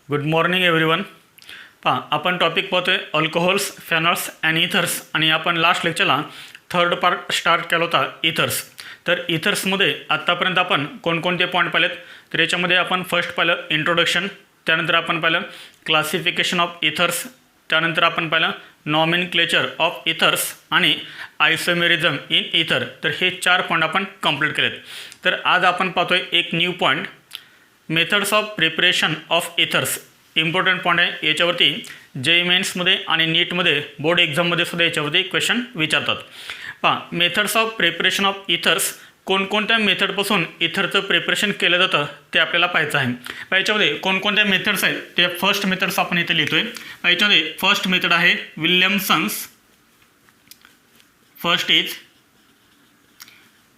Good morning everyone. पहा आपण topic पाहतोय अल्कोहोल्स, फेनॉल्स अँड इथर्स. आणि आपण लास्ट लेक्चरला थर्ड पार्ट स्टार्ट केला होता इथर्स. तर इथर्समध्ये आत्तापर्यंत आपण कोणकोणते पॉईंट पाहिलेत. तर याच्यामध्ये आपण फर्स्ट पाहिलं इंट्रोडक्शन, त्यानंतर आपण पाहिलं क्लासिफिकेशन ऑफ इथर्स, त्यानंतर आपण पाहिलं नॉमेनक्लेचर ऑफ इथर्स आणि आयसोमेरिझम इन इथर. तर हे 4 पॉईंट आपण कंप्लीट केलेत. तर आज आपण पाहतोय एक new point, methods of preparation of ethers. Important point आहे. याच्यावरती जे मेन्समध्ये आणि नीटमध्ये बोर्ड एक्झाममध्ये सुद्धा याच्यावरती क्वेश्चन विचारतात. पहा, methods of preparation of ethers, कोणकोणत्या मेथडपासून इथरचं प्रिपरेशन केलं जातं ते आपल्याला पाहायचं आहे. याच्यामध्ये कोणकोणत्या मेथड्स आहेत ते फर्स्ट मेथड्स आपण इथे लिहितोय. याच्यामध्ये फर्स्ट मेथड आहे Williamson's. First is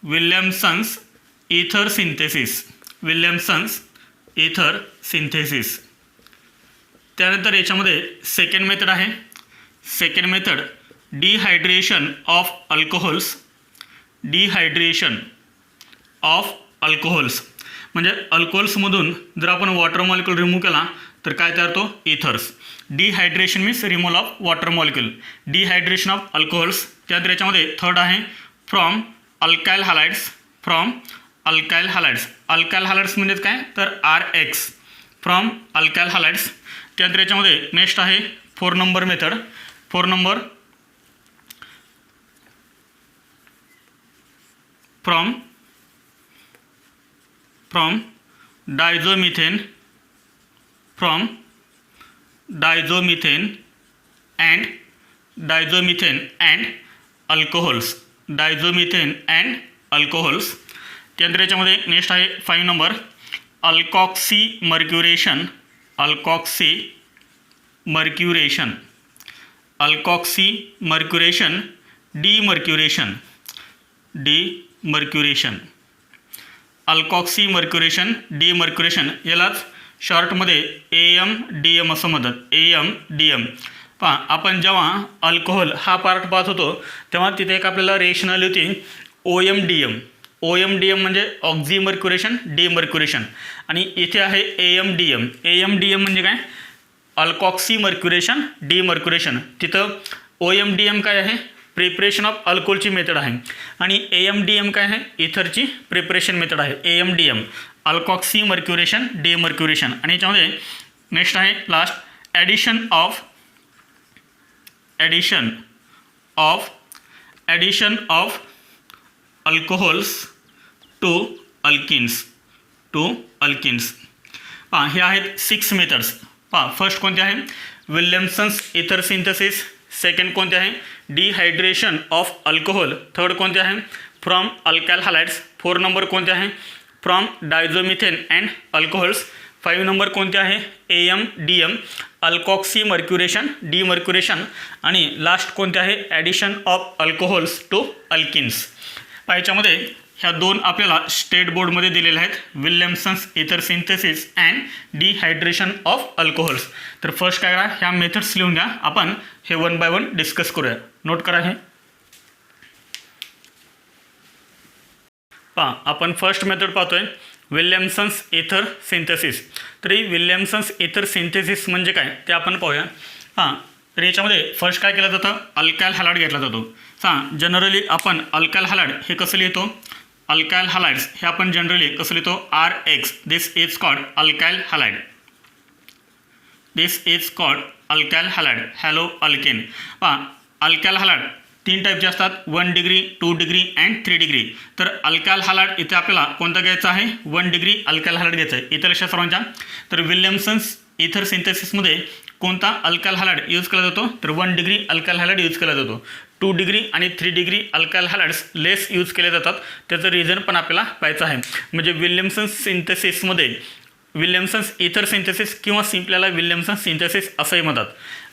Williamson's ether synthesis. Williamson's ether synthesis. त्यानंतर याच्यामध्ये सेकंड मेथड आहे. Second method dehydration of alcohols. Dehydration of alcohols म्हणजे अल्कोहोल्समधून जर आपण वॉटर मॉलिक्यूल रिमूव्ह केला तर काय तयार होतो? Ethers. Dehydration means removal of water molecule. Dehydration of alcohols. त्यानंतर याच्यामध्ये थर्ड आहे from alkyl halides. From alkyl halides. Alkyl halides म्हणजे काय तर RX. From alkyl हॅलाइड्स. त्यानंतर याच्यामध्ये नेक्स्ट आहे 4 number method. 4 number from diazomethane. From diazomethane and alcohols. Diazomethane and alcohols. त्यानंतर याच्यामध्ये नेक्स्ट आहे 5 नंबर अल्कॉक्सी मर्क्युरेशन. अल्कॉक्सी मर्क्युरेशन. अल्कॉक्सी मर्क्युरेशन. डिमर्क्युरेशन. डिमर्क्युरेशन. अल्कॉक्सी मर्क्युरेशन, डिमर्क्युरेशन यालाच शॉर्टमध्ये AMDM असं म्हणतात. AMDM. पहा, आपण जेव्हा अल्कोहोल हा पार्ट पाहत होतो तेव्हा तिथे एक आपल्याला रिएक्शन आली होती OMDM. OMDM म्हणजे ऑक्झिमर्क्युरेशन, डिमर्क्युरेशन. आणि इथे आहे AMDM. AMDM म्हणजे काय? अल्कॉक्सी मर्क्युरेशन, डिमर्क्युरेशन. तिथं OMDM काय आहे? प्रिपरेशन ऑफ अल्कोहोलची मेथड आहे. आणि AMDM काय आहे? इथरची प्रिपरेशन मेथड आहे. AMDM alkoxy mercuration, demercuration. आणि याच्यामध्ये नेक्स्ट आहे last addition of alcohols to alkenes. पहा, हे आहेत 6 मेथड्स. पहा, फर्स्ट कोणते आहे? Williamson's ether synthesis. सेकंड कोणते आहे? Dehydration of alcohol. थर्ड कोणते आहे? From alkyl हॅलाइड्स. 4 नंबर कोणते आहे? From diazomethane and alcohols. 5 number कोणते आहे? AMDM alkoxy mercuration, demercuration. आणि लास्ट कोणते आहे? Addition of alcohols to alkenes. याच्यामध्ये ह्या 2 आपल्याला स्टेट बोर्डमध्ये दिलेल्या आहेत. Williamson's ether synthesis and dehydration of alcohols. तर फर्स्ट काय करा, ह्या मेथड्स लिहून घ्या. आपण हे 1 बाय 1 डिस्कस करूया. नोट करा हे. पहा, आपण फर्स्ट मेथड पाहतोय विल्यमसन्स इथर सिंथेसिस. तरी विल्यमसन्स इथर सिंथेसिस म्हणजे काय ते आपण पाहूया. हां, तर याच्यामध्ये फर्स्ट काय केलं जातं? अल्काइल हॅलाइड घेतला जातो. जनरली आपण अल्काइल हॅलाइड हे कसं लिहितो? अल्काइल हॅलाइड्स हे आपण जनरली कसं लिहितो? RX. This is called alkyl halide. This is called alkyl halide. Hello alkane. पहा, अल्काइल हॅलाइड 3 टाईपचे असतात. 1 डिग्री, 2 डिग्री अँड 3 डिग्री. तर अल्काइल हॅलाइड इथे आपल्याला कोणता घ्यायचा आहे? 1 डिग्री अल्काइल हॅलाइड घ्यायचा आहे. इतर लक्षात सर्वांच्या. तर विल्यमसन्स इथर सिंथेसिसमध्ये कोणता अल्काइल हॅलाइड यूज केला जातो? तर 1 डिग्री अल्काइल हॅलाइड यूज केला जातो. 2 डिग्री आणि 3 डिग्री अल्काइल हॅलाइड्स लेस यूज केले जातात. त्याचं रिझन पण आपल्याला पाहायचं आहे. म्हणजे विल्यमसन्स सिंथेसिसमध्ये विल्यमसन्स इथर सिंथेसिस किंवा सिम्पल्याला विल्यमसन्स सिंथेसिस असंही म्हणतात.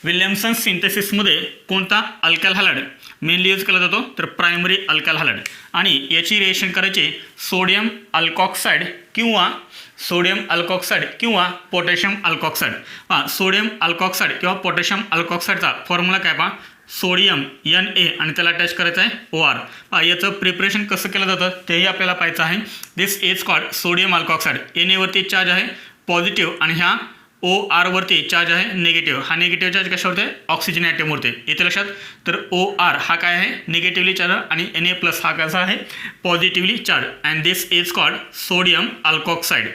विल्यमसन्स सिंथेसिसमध्ये कोणता अल्काइल हॅलाइड मेनली यूज केला जातो? तर प्रायमरी अल्काइल हॅलाइड. आणि याची रिएक्शन करायची सोडियम अल्कॉक्साईड किंवा पोटॅशियम अल्कॉक्साईड. पहा, सोडियम अल्कॉक्साईड किंवा पोटॅशियम अल्कॉक्साईडचा फॉर्म्युला काय पहा? सोडियम Na आणि त्याला अटॅच करायचं आहे OR. याचं प्रिपरेशन कसं केलं जातं तेही आपल्याला पाहायचं आहे. This is called sodium alkoxide. Na वरती चार्ज आहे पॉझिटिव्ह आणि ह्या ओ आर वरती चार्ज आहे निगेटिव्ह, हा निगेटिव्ह चार्ज कशावरती आहे? ऑक्सिजन ॲटमवरती. येते लक्षात? तर ओ आर हा काय आहे? निगेटिव्हली चार्ज आणि Na प्लस हा कसा आहे? Positively charge. And this is called sodium alkoxide.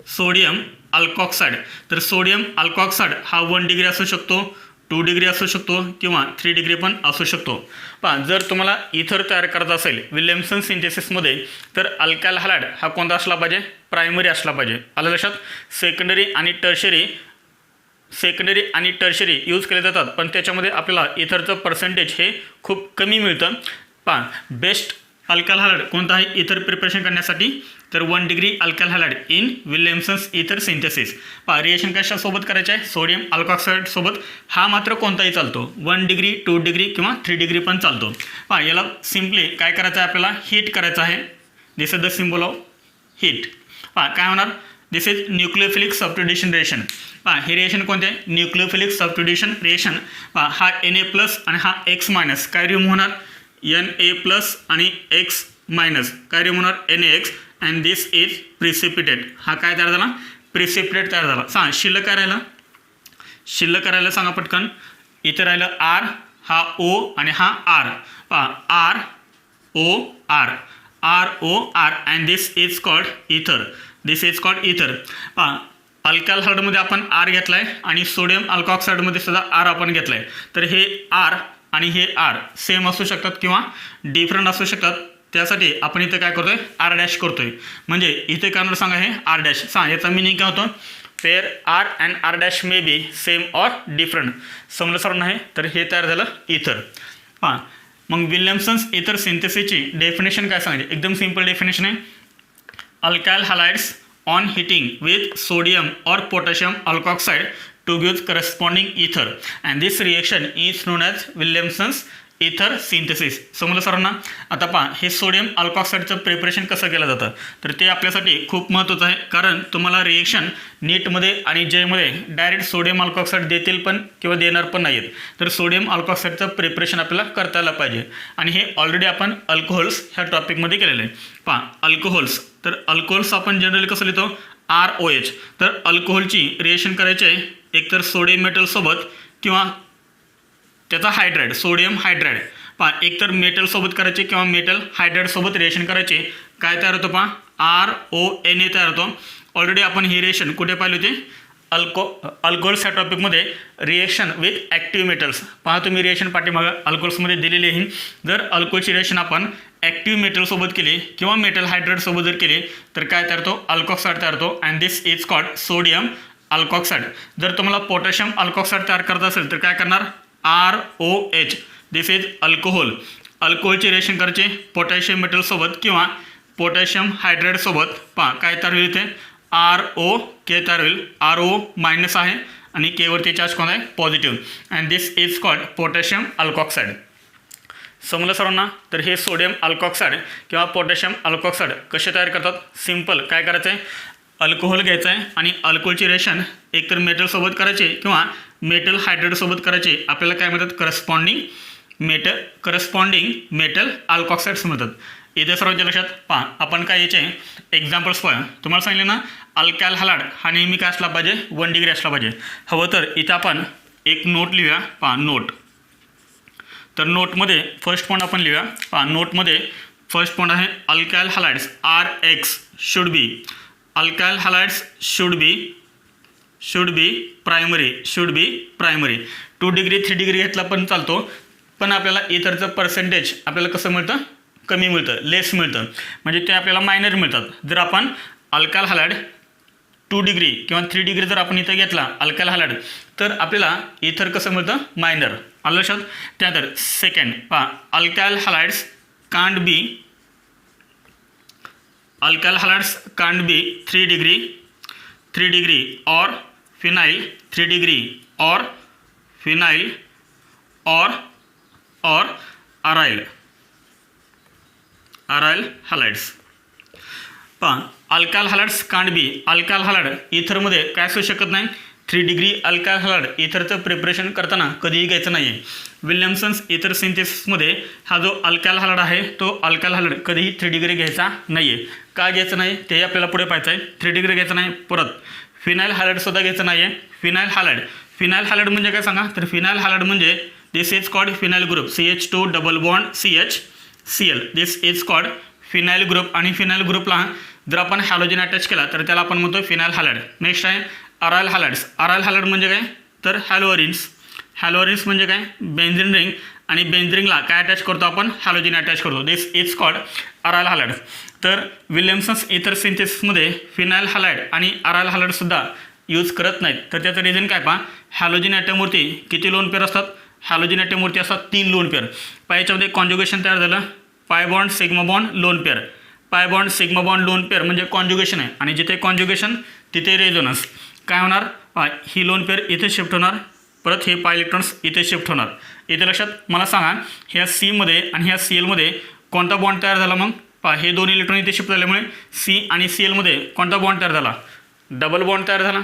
Sodium alkoxide. तर सोडियम अल्कॉक्साईड हा 1 डिग्री असू शकतो, 2 डिग्री असू शकतो किंवा 3 डिग्री पण असू शकतो. पहा, जर तुम्हाला इथर तयार करायचा असेल विल्यमसन सिंथेसिसमध्ये, तर अल्कायल हॅलाइड हा कोणता असला पाहिजे? प्रायमरी असला पाहिजे. आलं लक्षात? सेकंडरी आणि टर्शरी यूज केले जातात, पण त्याच्यामध्ये आपल्याला इथरचं पर्सेंटेज हे खूप कमी मिळतं. पहा, बेस्ट अल्कायल हॅलाइड कोणता आहे इथर प्रिपरेशन करण्यासाठी? तर 1 degree alkyl halide in Williamson's ether synthesis. पहा, रिएक्शन कशासोबत करायचं आहे? सोडियम अल्कॉक्साईड सोबत. हा मात्र कोणताही चालतो, 1 डिग्री, 2 डिग्री किंवा 3 डिग्री पण चालतो. पहा, याला सिम्पली काय करायचं आहे? आपल्याला हीट करायचं आहे. This is the symbol of heat. पहा, काय होणार? This is nucleophilic substitution reaction. पहा, हे रिएक्शन कोणते? Nucleophilic substitution reaction. पहा, हा Na प्लस आणि हा X मायनस काय रिमूव्ह होणार? Na प्लस आणि X मायनस काय रिमूव्ह होणार? NaX. And this is precipitate. हा काय तयार झाला? प्रिसिपिटेट तयार झाला. सांग शिल्लक काय राहिला? शिल्लक राहिलं सांगा पटकन. इथे राहिलं आर, हा ओ आणि हा आर. पहा, R O R, R O R. And this is called ether. This is called इथर. पहा, अल्कायल हॅलाइडमध्ये आपण आर घेतला आहे आणि सोडियम अल्कॉक्साईडमध्ये सुद्धा आर आपण घेतला आहे. तर हे आर आणि हे आर सेम असू शकतात किंवा डिफरंट असू शकतात. त्यासाठी आपण इथे काय करतोय? आर डॅश करतोय. म्हणजे इथे करणार सांगा हे आर डॅश. सांग याचा मिनिंग काय होतं? Pair R and R dash may be same or different. समजलं सर नाही? तर हे तयार झालं इथर. हां, मग विल्यमसन्स इथर सिंथेसिसची डेफिनेशन काय सांगायची? एकदम सिंपल डेफिनेशन आहे. Alkyl halides on heating with sodium और potassium alkoxide to give corresponding ether, and this reaction is known as Williamson's इथर सिंथेसिस. समजलं सरांना? आता पहा, हे सोडियम अल्कॉक्साईडचं प्रिपरेशन कसं केलं जातं? तर ते आपल्यासाठी खूप महत्त्वाचं आहे, कारण तुम्हाला रिएक्शन नीटमध्ये आणि जेमध्ये डायरेक्ट सोडियम अल्कॉक्साईड देतील पण किंवा देणार पण नाही आहेत. तर सोडियम अल्कॉक्साईडचं प्रिपरेशन आपल्याला करता आलं पाहिजे. आणि हे ऑलरेडी आपण अल्कोहोल्स ह्या टॉपिकमध्ये केलेलं आहे. पहा, अल्कोहोल्स. तर अल्कोहोल्स आपण जनरली कसं लिहितो? ROH. तर अल्कोहोलची रिएक्शन करायची आहे एकतर सोडियम मेटलसोबत किंवा त्याचा हायड्राईड, सोडियम हायड्राईड. पहा, एकतर मेटलसोबत करायचे किंवा मेटल हायड्राईडसोबत रिएक्शन करायचे. काय तयार होतं? पहा, RONA तयार होतो. ऑलरेडी आपण ही रिएक्शन कुठे पाहिली होती? अल्कोहोल्स ह्या टॉपिकमध्ये रिएक्शन विथ ॲक्टिव्ह मेटल्स. पहा, तुम्ही रिएक्शन पाठीमागं अल्कोहोल्समध्ये दिलेली आहे. जर अल्कोहोलची रिएक्शन आपण ॲक्टिव्ह मेटलसोबत केली किंवा मेटल हायड्राईडसोबत जर केली तर काय तयार होतो? अल्कॉक्साईड तयार होतो. And this is called sodium alkoxide. जर तुम्हाला पोटॅशियम अल्कॉक्साईड तयार करायचं असेल तर काय करणार? ROH. This is alcohol. अल्कोहोलची रिएक्शन करायची पोटॅशियम मेटलसोबत किंवा पोटॅशियम हायड्राईडसोबत. पहा, काय तयार होईल? इथे ROK तयार होईल. RO मायनस आहे आणि K वरती चार्ज कोण आहे? Positive. And this is called potassium alkoxide. समजलं सर्वांना? तर हे सोडियम अल्कॉक्साईड किंवा पोटॅशियम अल्कॉक्साईड कसे तयार करतात? सिम्पल. काय करायचं आहे? अल्कोहोल घ्यायचं आहे आणि अल्कोहोलची रिएक्शन एकतर मेटलसोबत करायची किंवा मेटल हायड्राईडसोबत करायचे. आपल्याला काय मिळतात? करस्पॉन्डिंग मेटल अल्कॉक्साईड्स मिळतात. इथे सर्वांच्या लक्षात. पहा, आपण काय याचे एक्झाम्पल्स पाहूया. तुम्हाला सांगितलं ना, अल्कायल हॅलाइड हा नेहमी काय असला पाहिजे? 1 डिग्री असला पाहिजे. हवं तर इथं आपण एक नोट लिहूया. पहा, नोट. तर नोटमध्ये फर्स्ट पॉईंट आपण लिहूया. पहा, नोटमध्ये फर्स्ट पॉईंट आहे alkyl halides RX should be. Alkyl halides should be primary. 2 degree 3 degree घेतला पण चालतो, पण आपल्याला इथरचं पर्सेंटेज आपल्याला कसं मिळतं? कमी मिळतं, लेस मिळतं. म्हणजे ते आपल्याला मायनर मिळतात. जर आपण अल्कायल हॅलाइड 2 डिग्री किंवा 3 डिग्री जर आपण इथं घेतला अल्कायल हॅलाइड, तर आपल्याला इथर कसं मिळतं? मायनर. आलं लक्षात? त्यानंतर सेकंड पहा, alkyl halides can't be 3 degree और फिनाइल 3 डिग्री और फिनाइल और अराइल हॅलाइड्स. पहा, alkyl halides can't be. Alkyl halide इथरमध्ये काय असू शकत नाही? 3 डिग्री अल्कायल हॅलाइड इथरचं प्रिपरेशन करताना कधीही घ्यायचं नाही आहे. विल्यमसन्स इथर सिंथेसिसमध्ये हा जो अल्कायल हॅलाइड आहे तो अल्कायल हॅलाइड कधीही 3 डिग्री घ्यायचा नाही आहे. का घ्यायचं नाही ते आपल्याला पुढे पाहायचं आहे. 3 डिग्री घ्यायचं नाही. परत फिनाईल हॅलाइडसुद्धा घ्यायचं नाही आहे. फिनाईल हॅलाइड म्हणजे काय सांगा, तर फिनाईल हॅलाइड म्हणजे this is called phenyl group CH2 double bond CHCl. This is called phenyl group. आणि फिनाईल ग्रुपला जर आपण हॅलोजन अटॅच केला तर त्याला आपण म्हणतो फिनाईल हॅलाइड. नेक्स्ट आहे अरायल हॅलाइड्स. अरायल हॅलाइड म्हणजे काय, तर हॅलोरिन्स म्हणजे काय, बेन्झिन रिंग. आणि बेन्झिन रिंगला काय अटॅच करतो आपण, हॅलोजन अटॅच करतो. दिस इज कॉल्ड अरायल हॅलाइड. तर विल्यमसन्स इथर सिंथेसिसमध्ये फिनाईल हॅलाइड आणि अरायल हॅलाइडसुद्धा यूज करत नाहीत. तर त्याचं रिझन काय पहा, हॅलोजन ॲटमवरती किती लोन पेअर असतात, हॅलोजन ॲटमवरती असतात 3 लोन पेअर. याच्यामध्ये कॉन्ज्युगेशन तयार झालं, pi bond sigma bond lone pair. Pi bond sigma bond lone pair म्हणजे कॉन्ज्युगेशन आहे. आणि जिथे कॉन्ज्युगेशन तिथे रेझोनन्स. काय होणार, ही लोन पेअर इथे शिफ्ट होणार, परत हे पाय इलेक्ट्रॉन्स इथे शिफ्ट होणार. इथे लक्षात मला सांगा, ह्या सीमध्ये आणि ह्या CLमध्ये कोणता बॉन्ड तयार झाला. मग हे 2 इलेक्ट्रॉन इथे शिफ्ट झाल्यामुळे C आणि CLमध्ये कोणता बॉन्ड तयार झाला, डबल बॉन्ड तयार झाला.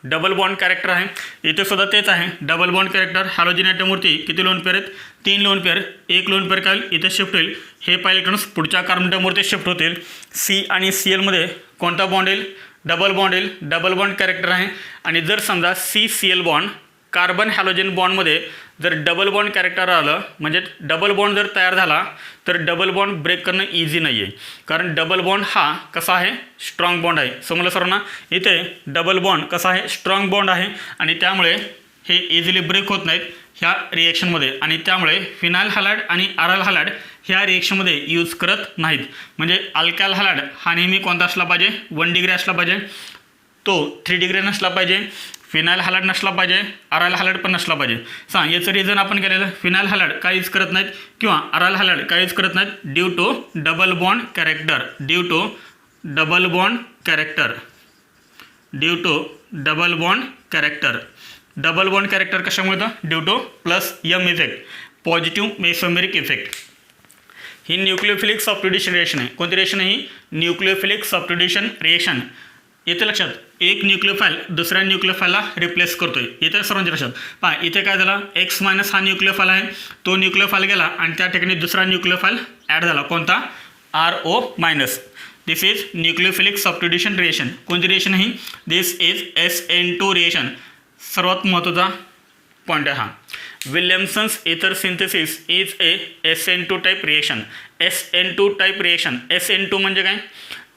डबल बॉन्ड कॅरेक्टर आहे, इथे सुद्धा तेच आहे. डबल बॉन्ड कॅरेक्टर हॅलोजन ॲटमवरती किती लोन पेअर आहेत, 3 लोन पेअर. एक लोन पेअर काय इथे शिफ्ट होईल, हे पाय इलेक्ट्रॉन्स पुढच्या कार्बन ॲटमवरती शिफ्ट होतील. C आणि CLमध्ये कोणता बॉन्ड येईल, डबल बॉन्ड येईल. डबल बॉन्ड कॅरेक्टर आहे. आणि जर समजा CCl बॉन्ड कार्बन हॅलोजन बॉन्डमध्ये जर डबल बॉन्ड कॅरेक्टर आलं, म्हणजे डबल बॉन्ड जर तयार झाला तर डबल बॉन्ड ब्रेक करणं इझी नाही आहे. कारण डबल बॉन्ड हा कसा आहे, स्ट्रॉंग बॉन्ड आहे. समजलं सर्वांना, इथे डबल बॉन्ड कसा आहे, स्ट्रॉंग बॉन्ड आहे. आणि त्यामुळे हे इझिली ब्रेक होत नाहीत ह्या रिएक्शनमध्ये. आणि त्यामुळे फिनाईल हॅलाइड आणि अरायल हॅलाइड ह्या रिएक्शनमध्ये यूज करत नाहीत. म्हणजे अल्कायल हॅलाइड हा नेहमी कोणता असला पाहिजे, 1 डिग्री असला पाहिजे, तो 3 डिग्री नसला पाहिजे. फिनाईल हॅलाइड नसला पाहिजे, अरायल हॅलाइड पण नसला पाहिजे. याचं रिझन आपण केलेलं, फिनाईल हॅलाइड काय यूज करत नाहीत किंवा अरायल हॅलाइड काय यूज करत नाहीत, due to double bond character. Due to double bond character. Due to double bond character. Double bond character कशामुळे होतं, due to plus M effect, positive mesomeric effect. ही न्यूक्लिओफिलिक सबस्टिट्यूशन रिएक्शन आहे. कोणती reaction आहे ही, nucleophilic substitution reaction. येथे लक्षात, एक nucleophile दुसऱ्या न्यूक्लिओफाईलला रिप्लेस करतोय. इथे सर्वांच्या लक्षात पहा, इथे काय झालं, X- हा न्यूक्लिओफाईल आहे, तो न्यूक्लिओफाईल गेला आणि त्या ठिकाणी दुसरा न्यूक्लिओफाईल ॲड झाला. कोणता, RO-. This is nucleophilic substitution reaction. कोणती रिएक्शन आहे, दिस इज SN2 रिएक्शन. सर्वात महत्त्वाचा पॉईंट आहे हा. Williamson's ether synthesis is a SN2 type reaction. SN2 type reaction. SN2 म्हणजे काय,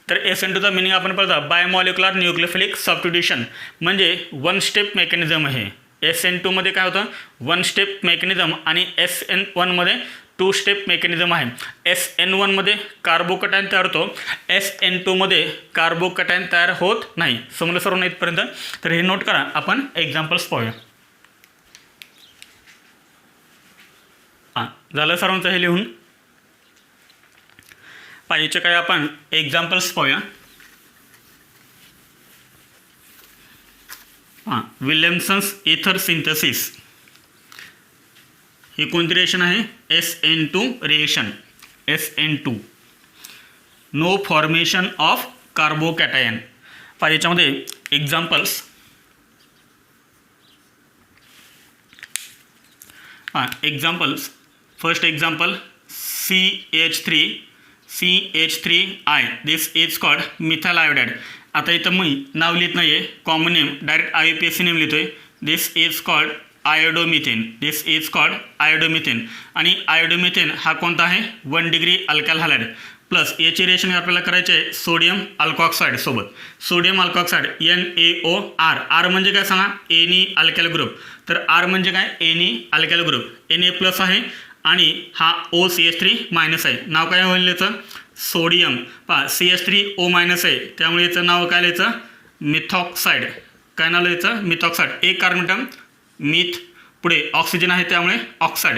तर SN2चा मिनिंग आपण पाहता, बायोमॉलिक्युलर न्यूक्लिओफिलिक सबस्टिट्यूशन म्हणजे 1 स्टेप मेकॅनिझम आहे. SN2मध्ये काय होतं, 1 स्टेप मेकॅनिझम. आणि SN1मध्ये 2 स्टेप मेकॅनिझम आहे. SN1मध्ये कार्बोकटायन तयार होतो, SN2मध्ये कार्बोकटायन तयार होत नाही. समजलं सर्व इथपर्यंत. तर हे नोट करा, आपण एक्झाम्पल्स पाहूया. झालं सर्वांचं हे लिहून. पाहिजे काय आपण एक्झाम्पल्स पाहूया. विल्यमसन्स इथर सिंथेसिस ही कोणती रिएक्शन आहे, SN2 reaction. SN2 no formation of carbocation. याच्यामध्ये examples. Examples. First example CH3I. This is called methyl iodide. आता इथं मी नाव लिहित नाही आहे, common name direct IUPAC name लिहितो आहे. This is called iodomethane. This is called iodomethane. आणि आयोडोमिथेन हा कोणता आहे, 1 डिग्री अल्कायल हॅलाइड. प्लस याची रिएक्शन आपल्याला करायचे आहे सोडियम अल्कॉक्साईड सोबत. Sodium अल्कॉक्साईड NaOR. R म्हणजे काय सांगा, एनी अल्कायल ग्रुप. तर R म्हणजे काय, एनी अल्कायल ग्रुप. Na+ आहे आणि हा OCH3- आहे. नाव काय होईल याचं, सोडियम. CH3O- आहे, त्यामुळे याचं नाव काय लिहायचं, मिथॉक्साईड. काय नाव लिहायचं, मिथॉक्साईड. एक कार्बन मिथ, पुढे ऑक्सिजन आहे त्यामुळे ऑक्साईड,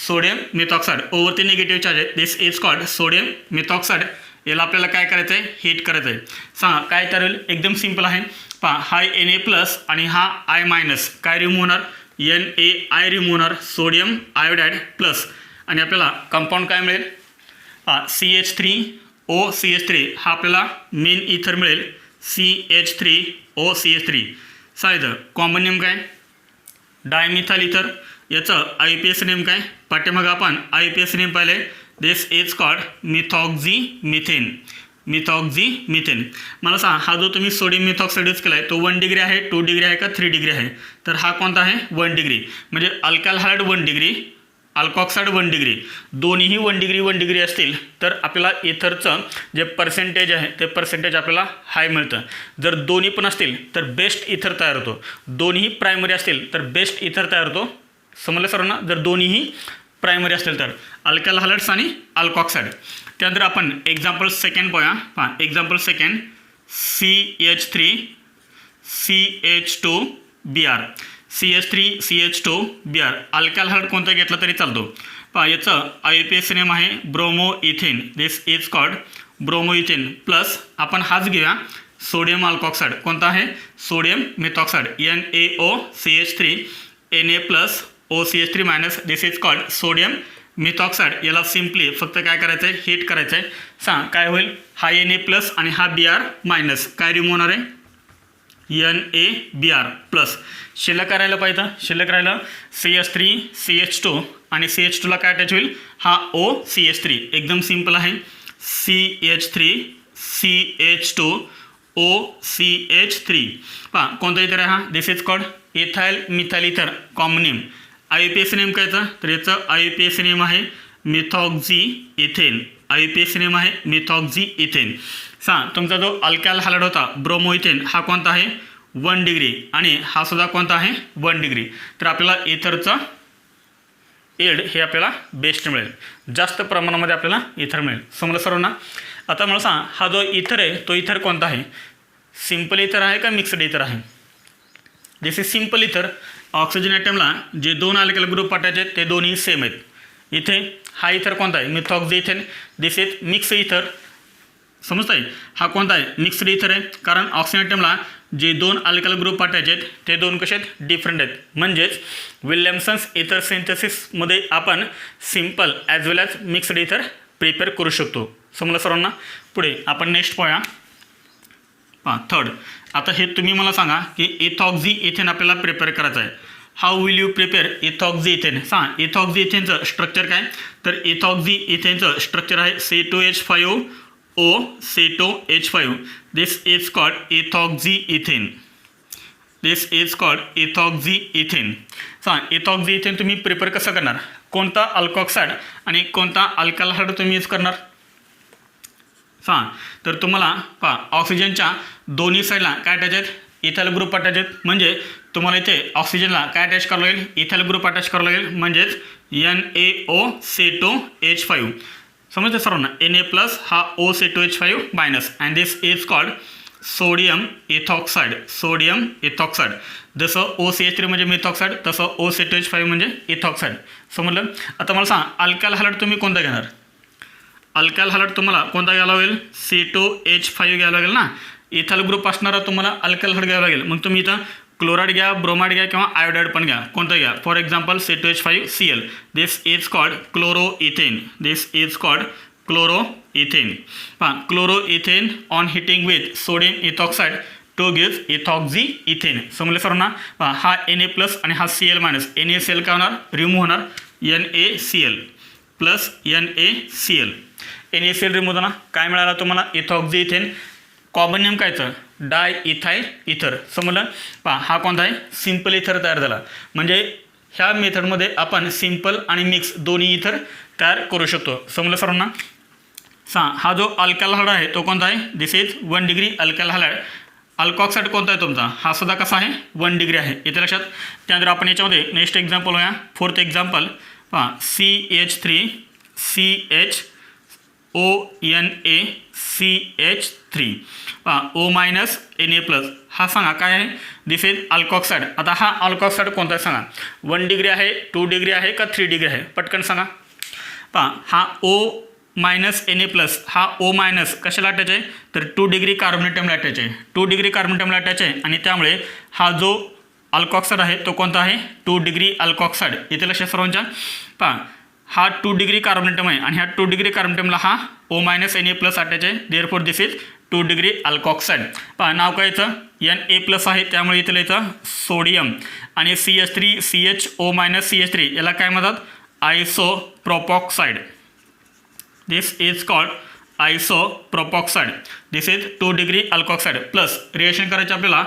सोडियम मिथॉक्साईड. ओवरती निगेटिव्ह चार्ज आहे. This is called sodium methoxide. याला आपल्याला काय करायचं आहे, हीट करायचं आहे. सांगा काय तयार होईल, एकदम सिंपल आहे. हा Na+ आणि हा I- काय रिमूव्ह होणार, NaI रिमूव्ह होणार, सोडियम आयोडाइड प्लस. आणि आपल्याला कंपाऊंड काय मिळेल, CH3OCH3 हा आपल्याला मेन इथर मिळेल, CH3OCH3. सांगितलं कॉमन नेम काय, डायमिथाइल इथर. याचं IUPAC नेम काय, पाठीमागं आपण IUPAC नेम पाहिले. This is called methoxy methane. Methoxy methane. मला सांगा हा जो तुम्ही सोडियम मिथॉक्साईड यूज केला आहे तो 1 डिग्री आहे, 2 डिग्री आहे का 3 डिग्री आहे? तर हा कोणता आहे? 1 डिग्री. म्हणजे अल्कायल हायड 1 डिग्री, अल्कॉक्साईड 1 डिग्री, दोन्हीही 1 डिग्री असतील तर आपल्याला इथरचं जे पर्सेंटेज आहे ते पर्सेंटेज आपल्याला हाय मिळतं. जर दोन्ही पण असतील तर बेस्ट इथर तयार होतो. दोन्ही प्रायमरी असतील तर बेस्ट इथर तयार होतो. समजलं सर्वांना? जर दोन्हीही प्रायमरी असतील तर अल्कायल हायड्स आणि अल्कॉक्साईड. त्यानंतर आपण एक्झाम्पल सेकंड पाहूया. पहा example second CH3 CH2 Br. CH3 CH2 Br. Alkyl halide कोणता घेतला तरी चालतो. पहा याचं IUPAC नेम आहे bromo ethane. This is called bromo ethane. Plus आपण हाच घेऊया सोडियम अल्कॉक्साईड. कोणता आहे? Sodium methoxide. NaOCH3 Na plus OCH3 minus. This is called sodium methoxide. याला सिम्पली फक्त काय करायचं आहे? हीट करायचं आहे. सांग काय होईल? हा Na प्लस आणि हा Br मायनस. काय रिमूव्ह होणार आहे? NaBr plus. शिल्लक करायला पाहिजे. शिल्लक राहिलं CH3 CH2 आणि CH2ला काय अटॅच होईल? हा OCH3. एकदम सिम्पल आहे. CH3 CH2 OCH3. पहा कोणता इथर आहे हा? This is called ethyl methyl इथर. Common name. IUPAC नेम काय याचं? तर याचं IUPAC नेम आहे मिथॉक्झी इथेन. IUPAC नेम आहे मिथॉक्झी इथेन. सांग तुमचा जो अल्कायल हायड होता ब्रोमो इथेन हा कोणता आहे? 1 डिग्री आणि हा सुद्धा कोणता आहे? 1 डिग्री. तर आपल्याला इथरचा एड हे आपल्याला बेस्ट मिळेल. जास्त प्रमाणामध्ये आपल्याला इथर मिळेल. समजलं सर्वांना? आता मला सांग हा जो इथर आहे तो इथर कोणता आहे? सिम्पल इथर आहे का मिक्स्ड इथर आहे? दिस इज सिम्पल इथर. ऑक्सिजन ॲटमला जे दोन अल्काइल ग्रुप पाठायचे आहेत ते दोन्ही सेम आहेत. इथे हा इथर कोणता आहे? Methoxy ethane. This is mix इथर. समजतं आहे? हा कोणता आहे? मिक्स्ड इथर आहे. कारण ऑक्सिजन ॲटमला जे दोन अल्काइल ग्रुप पाठायचे आहेत ते दोन कसे आहेत? डिफरंट आहेत. म्हणजेच विल्यमसन्स इथर सिंथेसिसमध्ये आपण सिम्पल ॲज वेल ॲज मिक्स्ड इथर प्रिपेअर करू शकतो. समजलं सर्वांना? पुढे आपण नेक्स्ट पाहूया. पहा थर्ड. आता हे तुम्ही मला सांगा की इथॉक्झी इथेन आपल्याला प्रिपेअर करायचं आहे. How will you prepare ethoxy ethane? सांग इथॉक्झी इथेनचं स्ट्रक्चर काय? तर इथॉक्झी इथेनचं स्ट्रक्चर आहे C2H5O C2H5. This is called ethoxy ethane. This is called ethoxy ethane. सांग इथॉक्झी इथेन तुम्ही प्रिपेअर कसं करणार? कोणता अल्कॉक्साईड आणि कोणता अल्कायल हायड तुम्ही यूज करणार? सांग तर तुम्हाला पहा ऑक्सिजनच्या दोन्ही साईडला काय अटॅच आहेत? इथाइल ग्रुप अटॅच आहेत. म्हणजे तुम्हाला इथे ऑक्सिजनला काय अटॅच करावं लागेल? इथाइल ग्रुप अटॅच करावं लागेल. म्हणजेच NaOC2H5. समजतं सर्वांना? Na प्लस हा OC2H5 minus. And this is called sodium ethoxide. Sodium ethoxide. जसं OCH3 म्हणजे मिथॉक्साईड तसं OC2H5 म्हणजे इथॉक्साईड. समजलं? आता मला सांग अल्कायल हायड तुम्ही कोणता घेणार? अल्कायल हायड तुम्हाला कोणता घ्यायला लागेल? C2H5 घ्यायला लागेल ना. इथाइल ग्रुप असणारा तुम्हाला अल्कायल हायड घ्यावं लागेल. मग तुम्ही इथं क्लोराईड घ्या, ब्रोमाइड घ्या किंवा आयोडाईड पण घ्या. कोणतं घ्या? For example C2H5Cl. This is called chloro ethane. This is called chloro ethane. पहा chloro ethane on heating with sodium ethoxide to gives ethoxy ethane. समजले सर्वांना? पहा हा Na प्लस आणि हा Cl मायनस. NaCl काय होणार? रिमूव्ह होणार. NaCl plus NaCl. NaCl remove होणार. काय मिळाला तुम्हाला? Ethoxy ethane. कॉमन नेम कायचं? डाय इथाइल इथर. समजलं? पहा हा कोणता आहे? सिम्पल इथर तयार झाला. म्हणजे ह्या मेथडमध्ये आपण सिम्पल आणि मिक्स दोन्ही इथर तयार करू शकतो. समजलं सर्वांना? हा जो अल्कायल हायड आहे तो कोणता आहे? This is 1 degree alkyl hide. अल्कॉक्साईड कोणता आहे तुमचा? हा सुद्धा कसा आहे? 1 डिग्री आहे. इथे लक्षात. त्यानंतर आपण याच्यामध्ये नेक्स्ट एक्झाम्पल होऊया. फोर्थ एक्झाम्पल पहा CH3 CHONaCH3. पहा O मायनस Na प्लस. हा सांगा काय आहे? This is अल्कॉक्साईड. आता हा अल्कॉक्साईड कोणता आहे सांगा? 1 डिग्री आहे, 2 डिग्री आहे का 3 डिग्री आहे? पटकन सांगा. पहा हा O मायनस Na प्लस. हा O मायनस कशाला अटॅच आहे? तर 2 डिग्री कार्बन ॲटमला अटॅच आहे. 2 डिग्री कार्बन ॲटमला अटॅच आहे आणि त्यामुळे हा जो अल्कॉक्साईड आहे तो कोणता आहे? 2 डिग्री अल्कॉक्साईड. इथे लक्षात सर्वांच्या. पहा हा 2 डिग्री कार्बन ॲटम आहे आणि ह्या 2 डिग्री कार्बन ॲटमला हा O minus Na plus attach आहे. Therefore this is 2 degree alkoxide. पहा नाव काय याचं? Na प्लस आहे त्यामुळे इथलं याचं सोडियम आणि CH3 CHO मायनस CH3 याला काय म्हणतात? Isopropoxide. This is called isopropoxide this is 2 degree alkoxide plus reaction करायचे आपल्याला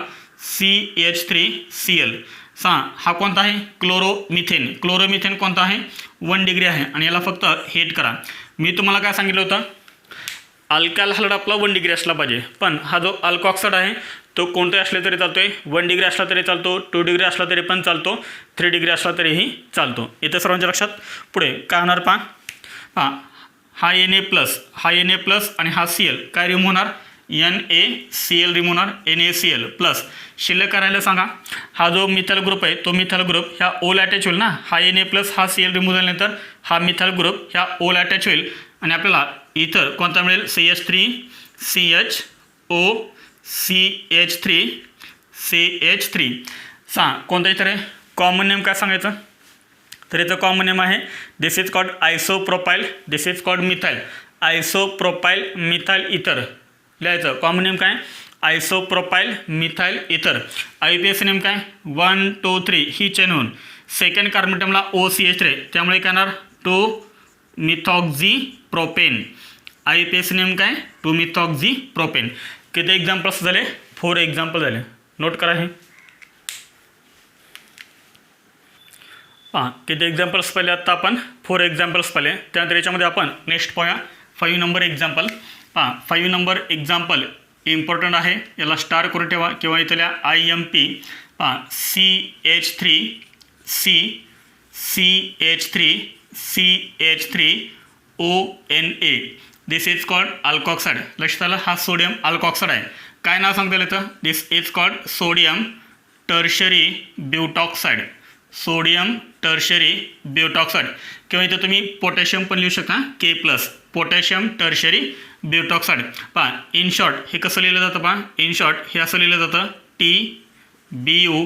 CH3Cl. हा कोणता आहे क्लोरोमिथेन. क्लोरोमिथेन कोणता आहे 1 डिग्री आहे आणि याला फक्त हीट करा. मी तुम्हाला काय सांगितलं होतं अल्काल हायड्राइड आपला 1 डिग्री असला पाहिजे, पण हा जो अल्कॉक्साईड आहे तो कोणताही असले तरी चालतोय. 1 डिग्री असला तरी चालतो, 2 डिग्री असला तरी पण चालतो, 3 डिग्री असला तरीही चालतो. इथं सर्वांच्या लक्षात. पुढे काय होणार पहा हा Na+ आणि हा Cl काय रिमूव्ह होणार NaCl रिमूव्ह होणार NaCl प्लस शिल्लक करायला सांगा. हा जो मिथाइल ग्रुप आहे तो मिथाइल ग्रुप ह्या ओला अटॅच होईल ना. हा Na+ हा Cl रिमूव्ह झाल्यानंतर हा मिथाइल ग्रुप ह्या ओला अटॅच होईल आणि आपल्याला इथर कोणता मिळेल CH3CHO कोणता इतर आहे कॉमन नेम काय सांगायचं तर याचं कॉमन नेम आहे this is called isopropyl, this is called methyl. Isopropyl methyl ether लिहायचं. कॉमन नेम काय isopropyl methyl ether. IUPAC name काय 1 2 3 ही चेन होऊन सेकंड कार्बनटमला OCH3 त्यामुळे काय येणार 2-मिथॉक्झीप्रोपेन. IUPAC नेम काय 2-मिथॉक्झीप्रोपेन. किती एक्झाम्पल्स झाले 4 एक्झाम्पल झाले. नोट करा हे. किती एक्झाम्पल्स पाहिले आत्ता आपण 4 एक्झाम्पल्स पाहिले. त्यानंतर याच्यामध्ये आपण नेक्स्ट पाहूया 5 number example. 5 number example important आहे, याला स्टार करून ठेवा किंवा इथल्या IMP CH3ONA this is called alkoxide. लक्षात आलं हा सोडियम अल्कॉक्साईड आहे. काय नाव सांगता येतं this is called sodium tertiary butoxide. Sodium tertiary butoxide किंवा इथं तुम्ही पोटॅशियम पण लिहू शकता K+. Potassium tertiary butoxide. In short हे कसं लिहिलं जातं इन शॉर्ट हे असं लिहिलं जातं TBuOK+,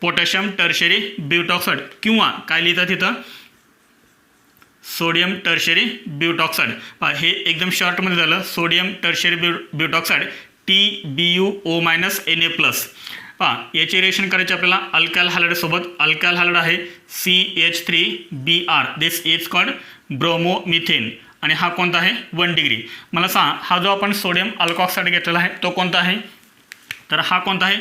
पोटॅशियम टर्शरी ब्यूटॉक्साईड किंवा काय लिहितात तिथं सोडियम टर्शरी ब्यूटॉक्साईड. हे एकदम शॉर्टमध्ये झालं सोडियम टर्शरी ब्यूटॉक्साईड TBuO-Na+. याची रिएक्शन करायची आपल्याला अल्काल हायड्राइड सोबत. अल्काल हायड्राइड आहे CH3Br this is called bromomethane आणि हा कोणता आहे 1 डिग्री. मला सांग हा जो आपण सोडियम अल्कॉक्साईड घेतलेला आहे तो कोणता आहे तर हा कोणता आहे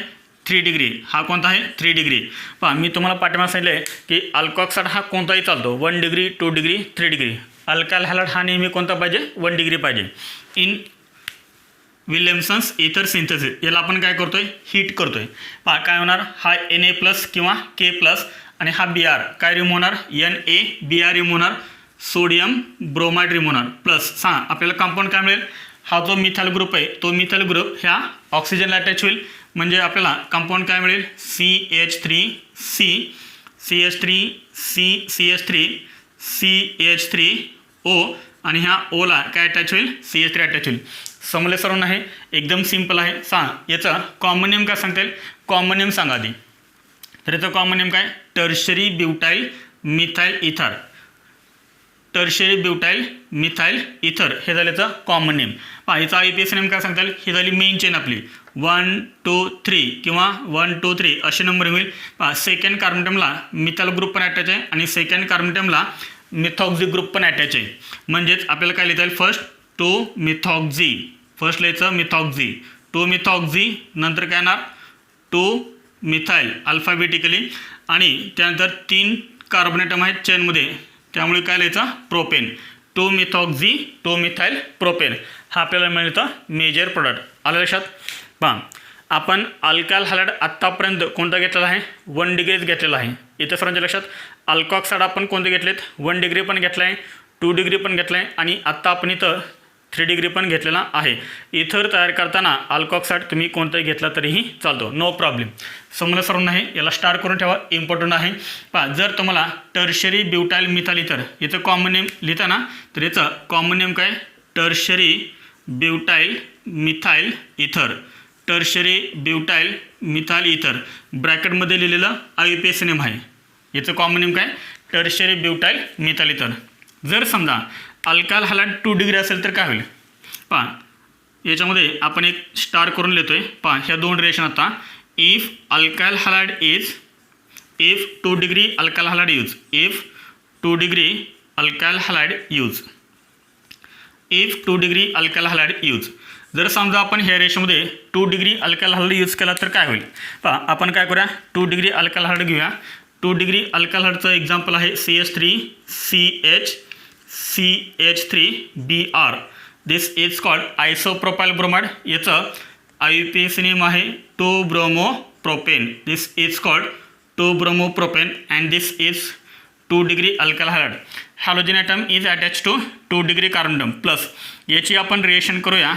3 डिग्री. हा कोणता आहे 3 डिग्री. मी तुम्हाला पाठीमागे सांगितलं आहे की अल्कॉक्साईड हा कोणताही चालतो 1 degree 2 degree 3 degree. Alkyl hydride हा नेहमी कोणता पाहिजे 1 डिग्री पाहिजे. इन विल्यमसन्स इथर सिंथेसिस याला आपण काय करतोय हीट करतोय. काय होणार हा Na+ किंवा K+ आणि हा Br काय रिमूव्ह होणार NaBr रिमूव्ह होणार सोडियम ब्रोमाइड रिमूव्ह होणार प्लस आपल्याला कंपाऊंड काय मिळेल हा जो मिथाइल ग्रुप आहे तो मिथाइल ग्रुप ह्या ऑक्सिजनला अटॅच होईल म्हणजे आपल्याला कंपाऊंड काय मिळेल CH3O आणि ह्या ओला काय अटॅच होईल CH3 अटॅच होईल. समजले सर्वांना आहे एकदम सिंपल आहे. याचा कॉमन नेम काय सांगता येईल कॉमन नेम सांगा आधी. तर याचं कॉमन नेम काय टर्शरी ब्युटाइल मिथाइल इथर. टर्शरी ब्युटाइल मिथाइल इथर हे झालं याचं कॉमन नेम. याचा IUPAC नेम काय सांगता येईल ही झाली मेन चेन आपली 1 2 3 किंवा 1 2 3 असे नंबर होईल. सेकंड कार्बनटमला मिथाइल ग्रुप पण अटॅच आहे आणि सेकंड कार्बनटमला मिथॉक्झी ग्रुप पण अटॅच आहे. म्हणजेच आपल्याला काय लिहिता येईल फर्स्ट 2 मिथॉक्झी फर्स्ट लिहायचं मिथॉक्झी 2 मिथॉक्झी नंतर काय येणार 2 मिथाइल अल्फाबेटिकली आणि त्यानंतर 3 कार्बोनेटम आहेत चेनमध्ये त्यामुळे काय लिहायचं प्रोपेन 2 मिथॉक्झी 2 मिथाइल प्रोपेन. हा आपल्याला मिळतं मेजर प्रोडक्ट. आलं लक्षात. आपण अल्काल हायड्राइड आत्तापर्यंत कोणता घेतलेला आहे 1 डिग्रीच घेतलेला आहे. इथं सर्वांच्या लक्षात अल्कॉक्साईड आपण कोणते घेतलेत 1 डिग्री पण घेतला आहे 2 डिग्री पण घेतला आहे आणि आत्ता आपण इथं 3 डिग्री पण घेतलेला आहे. इथर तयार करताना अल्कॉक्साईड तुम्ही कोणताही घेतला तरीही चालतो नो प्रॉब्लेम. समजलं सर्वांना आहे याला स्टार करून ठेवा इम्पॉर्टंट आहे. जर तुम्हाला टर्शरी ब्युटाइल मिथाइल इथर याचं कॉमन नेम लिहिता ना तर याचं कॉमन नेम काय टर्शरी ब्युटाइल मिथाइल इथर. टर्शरी ब्युटाइल मिथाइल इथर ब्रॅकेटमध्ये लिहिलेलं IUPAC नेम आहे. याचं कॉमन नेम काय टर्शरी ब्युटाइल मिथाइल इथर. जर समजा अल्काल हायड्राइड 2 डिग्री असेल तर काय होईल याच्यामध्ये आपण एक स्टार करून लिहितोय. ह्या 2 रिएक्शन आता if alkyl hydride is if 2 degree alkyl hydride is if 2 degree alkyl halide use. If 2 degree alkyl halide use. जर समजा आपण ह्या रेशोमध्ये 2 डिग्री अल्काइल हायड्राइड यूज केला तर काय होईल पहा आपण काय करूया 2 डिग्री अल्काइल हायड्राइड घेऊया 2 डिग्री अल्काइल हायड्राइडचं एक्झाम्पल आहे CH3CH3Br this is called isopropyl bromide याचं IUPAC नेम आहे two bromopropane this is called two bromopropane and this is 2 degree alkyl hydride halogen atom is attach to 2 degree carbon plus याची आपण reaction करूया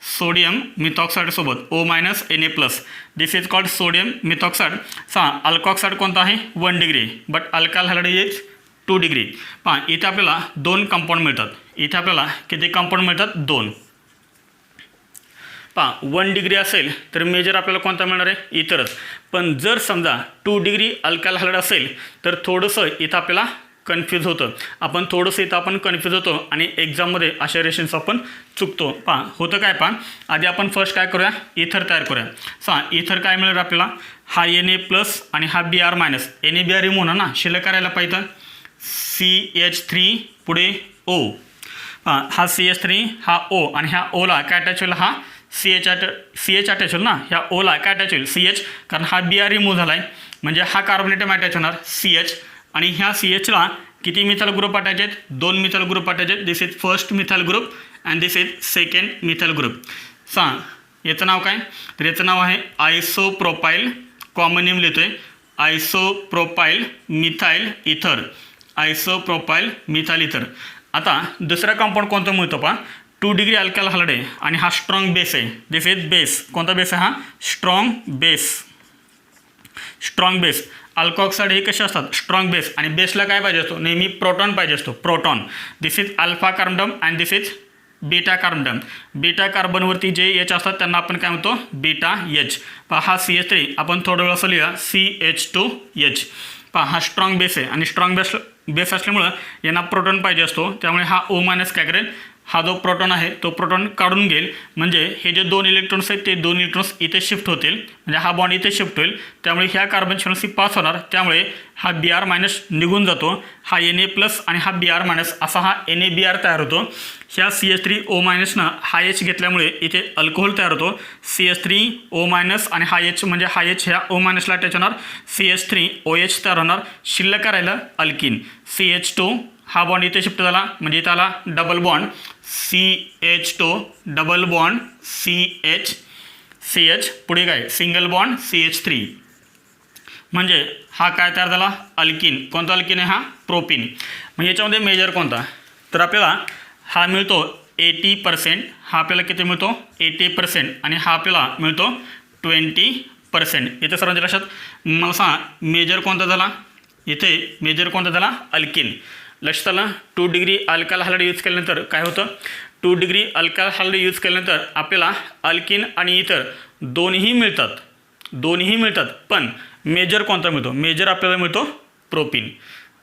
sodium methoxide सोबत O- Na+. This is called sodium methoxide. Alkoxide कोणता आहे 1 degree but alkyl hydride is 2 degree. पहा इथे आपल्याला 2 compound मिळतात. इथे आपल्याला किती कंपाऊंड मिळतात 2. पहा 1 डिग्री असेल तर मेजर आपल्याला कोणता मिळणार आहे इथरच. पण जर समजा 2 डिग्री अल्काइल हायड्राइड असेल तर थोडंसं इथं आपल्याला कन्फ्यूज होतं. आपण कन्फ्यूज होतो आणि एक्झाममध्ये अशा रेशन्स आपण चुकतो. पहा होतं काय पहा आधी आपण फर्स्ट काय करूया इथर तयार करूया. इथर काय मिळेल आपल्याला हा Na+ आणि हा Br-. NaBr रिमूव्ह होणार ना शिल्लक करायला पाहिजे CH3 पुढे O. हा CH3 हा O आणि ह्या ओला काय अटॅच होईल हा CH अटॅच होईल ना ह्या ओला काय अटॅच होईल CH कारण हा Br रिमूव्ह झाला आहे म्हणजे हा कार्बन ॲटम अटॅच होणार CH आणि ह्या CHला किती मिथाइल ग्रुप अटॅच आहेत 2 मिथाइल ग्रुप अटॅच आहेत. This is first methyl group and this is second methyl group. याचं नाव काय तर याचं नाव आहे आयसोप्रोपाइल कॉमन नेम लिहितोय आयसोप्रोपाइल मिथाइल इथर आता दुसरा कंपाऊंड कोणतं मिळतो पहा 2 डिग्री अल्काइल हायड्राइड आणि हा स्ट्रॉंग बेस आहे. दिस इज बेस कोणता बेस आहे हा स्ट्रॉंग बेस. अल्कॉक्साइड हे कसे असतात स्ट्रॉंग बेस आणि बेसला काय पाहिजे असतो नेहमी प्रोटॉन पाहिजे असतो proton. This is alpha carbon आणि दिस इज बीटा कार्बन. बीटा कार्बनवरती जे H असतात त्यांना आपण काय म्हणतो बीटा H. पहा हा CH3 आपण थोडं वेळ असं लिहा CH2H. पहा हा स्ट्रॉंग बेस आहे आणि स्ट्रॉंग बेस असल्यामुळं यांना प्रोटॉन पाहिजे असतो त्यामुळे हा O- काय करेल हा जो प्रोटॉन आहे तो प्रोटॉन काढून घेईल म्हणजे हे जे 2 इलेक्ट्रॉन्स आहेत ते 2 इलेक्ट्रॉन्स इथे शिफ्ट होतील म्हणजे हा बॉन्ड इथे शिफ्ट होईल त्यामुळे ह्या कार्बन फ्रिक्वेन्सी पास होणार त्यामुळे हा Br- निघून जातो. हा Na+ आणि हा Br- असा हा NaBr तयार होतो. ह्या CH3O- ना हा H घेतल्यामुळे इथे अल्कोहोल तयार होतो. CH3O- आणि हा H म्हणजे हा H ह्या O- ला अटॅच होणार CH3OH तयार होणार शिल्लक करायला अल्किन CH2 हा बॉन्ड इथे शिफ्ट झाला म्हणजे इथं आला double bond CH2 double bond CH पुढे काय सिंगल बॉन्ड CH3 म्हणजे हा काय तयार झाला अल्किन. कोणता अल्किन आहे हा प्रोपिन. मग याच्यामध्ये मेजर कोणता तर आपल्याला हा मिळतो 80%. हा आपल्याला किती मिळतो 80% आणि हा आपल्याला मिळतो 20%. इथे सर्वांच्या लक्षात मला सांगा मेजर कोणता झाला इथे मेजर कोणता झाला अल्किन. लक्षात आलं 2 डिग्री अल्काइल हायड्राइड यूज केल्यानंतर काय होतं 2 डिग्री अल्काइल हायड्राइड यूज केल्यानंतर आपल्याला अल्किन आणि इतर दोन्ही मिळतात पण मेजर कोणता मिळतो मेजर आपल्याला मिळतो प्रोपिन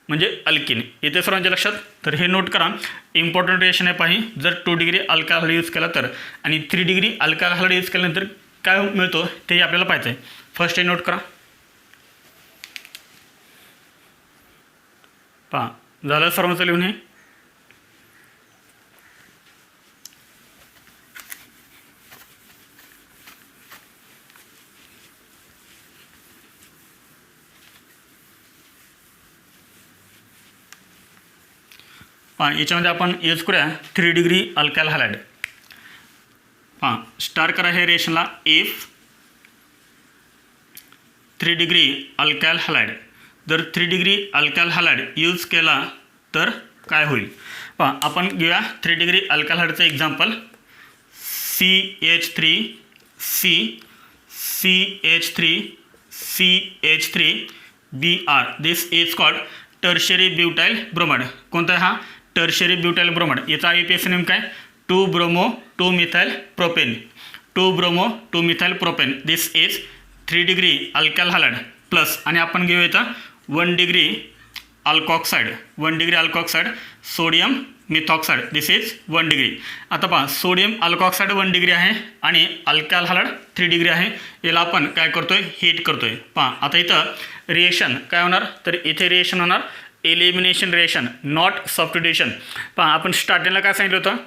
म्हणजे अल्किन. इथे सर्वांच्या लक्षात तर हे नोट करा इम्पॉर्टंट रिएक्शन आहे पाही जर 2 डिग्री अल्काइल हायड्राइड यूज केला तर आणि 3 डिग्री अल्काइल हायड्राइड यूज केल्यानंतर काय मिळतो ते आपल्याला पाहायचं आहे. फर्स्ट हे नोट करा पहा झालं सर्वांचं लिहून हे याच्यामध्ये आपण यूज करूया 3 डिग्री अल्काइल हायड्राइड. स्टार्ट करा हे रिएक्शनला इफ 3 डिग्री अल्काइल हायड्राइड जर 3 डिग्री अल्काइल हायड्राइड यूज केला तर काय होईल आपण घेऊया 3 डिग्री अल्काइल हायड्राइडचं example CH3Br this is called tertiary butyl bromide. कोणता आहे हा टर्शियरी ब्युटाइल ब्रोमाइड. याचा IUPAC नेम काय two bromo two methyl propane. This is 3 degree alkyl hydride plus आणि आपण घेऊया इथं 1 degree alkoxide sodium methoxide this is 1 degree. आता पहा सोडियम अल्कॉक्साईड 1 डिग्री आहे आणि अल्काल हॅलाइड 3 डिग्री आहे. याला आपण काय करतोय हीट करतोय. पहा आता इथं रिएक्शन काय होणार तर इथे रिएक्शन होणार एलिमिनेशन रिएक्शन नॉट सबस्टिट्यूशन. पहा आपण स्टार्टिंगला काय सांगितलं होतं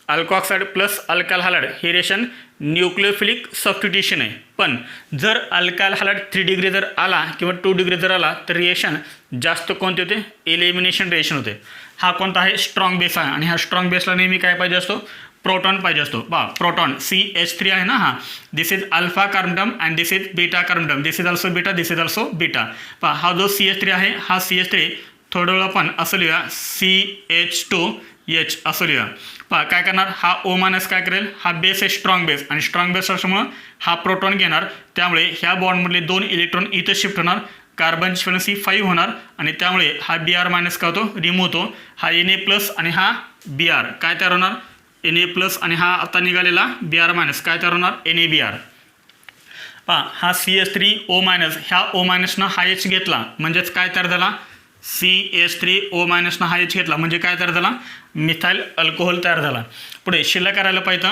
अल्कॉक्साईड प्लस अल्काल हॅलाइड हे रिएक्शन न्यूक्लियोफिलिक सबस्टिट्यूशन आहे. पण जर अल्काल हॅलाइड 3 डिग्री जर आला किंवा 2 डिग्री जर आला तर रिएक्शन जास्त कोणते होते एलिमिनेशन रिएक्शन होते. हा कोणता आहे स्ट्रॉंग बेस आहे आणि ह्या स्ट्रॉंग बेसला नेहमी काय पाहिजे असतो प्रोटॉन पाहिजे असतो. पहा प्रोटॉन CH3 आहे ना. हा this is alpha carbon atom and this is beta carbon atom. This is also beta this is also beta. पहा हा जो CH3 आहे हा CH3 थोडं वेळ आपण असं लिहूया CH2H असं लिहूया. पहा काय करणार हा O मायनस काय करेल हा बेस आहे स्ट्रॉंग बेस आणि स्ट्रॉंग बेस असल्यामुळं हा प्रोटॉन घेणार. त्यामुळे ह्या बॉन्डमधले 2 इलेक्ट्रॉन इथं शिफ्ट होणार. कार्बनची फ्रिक्वेन्सी 5 होणार आणि त्यामुळे हा Br मायनस काय होतो रिमूव्ह होतो. हा Na प्लस आणि हा Br काय तयार होणार Na प्लस आणि हा आता निघालेला Br मायनस काय तयार होणार NaBr. पहा हा CH3O मायनस ह्या O मायनसनं हा H घेतला म्हणजेच काय तयार झाला CH3O मायनसनं हा H घेतला म्हणजे काय तयार झाला मिथाइल अल्कोहोल तयार झाला. पुढे शिल्लक करायला पाहिजे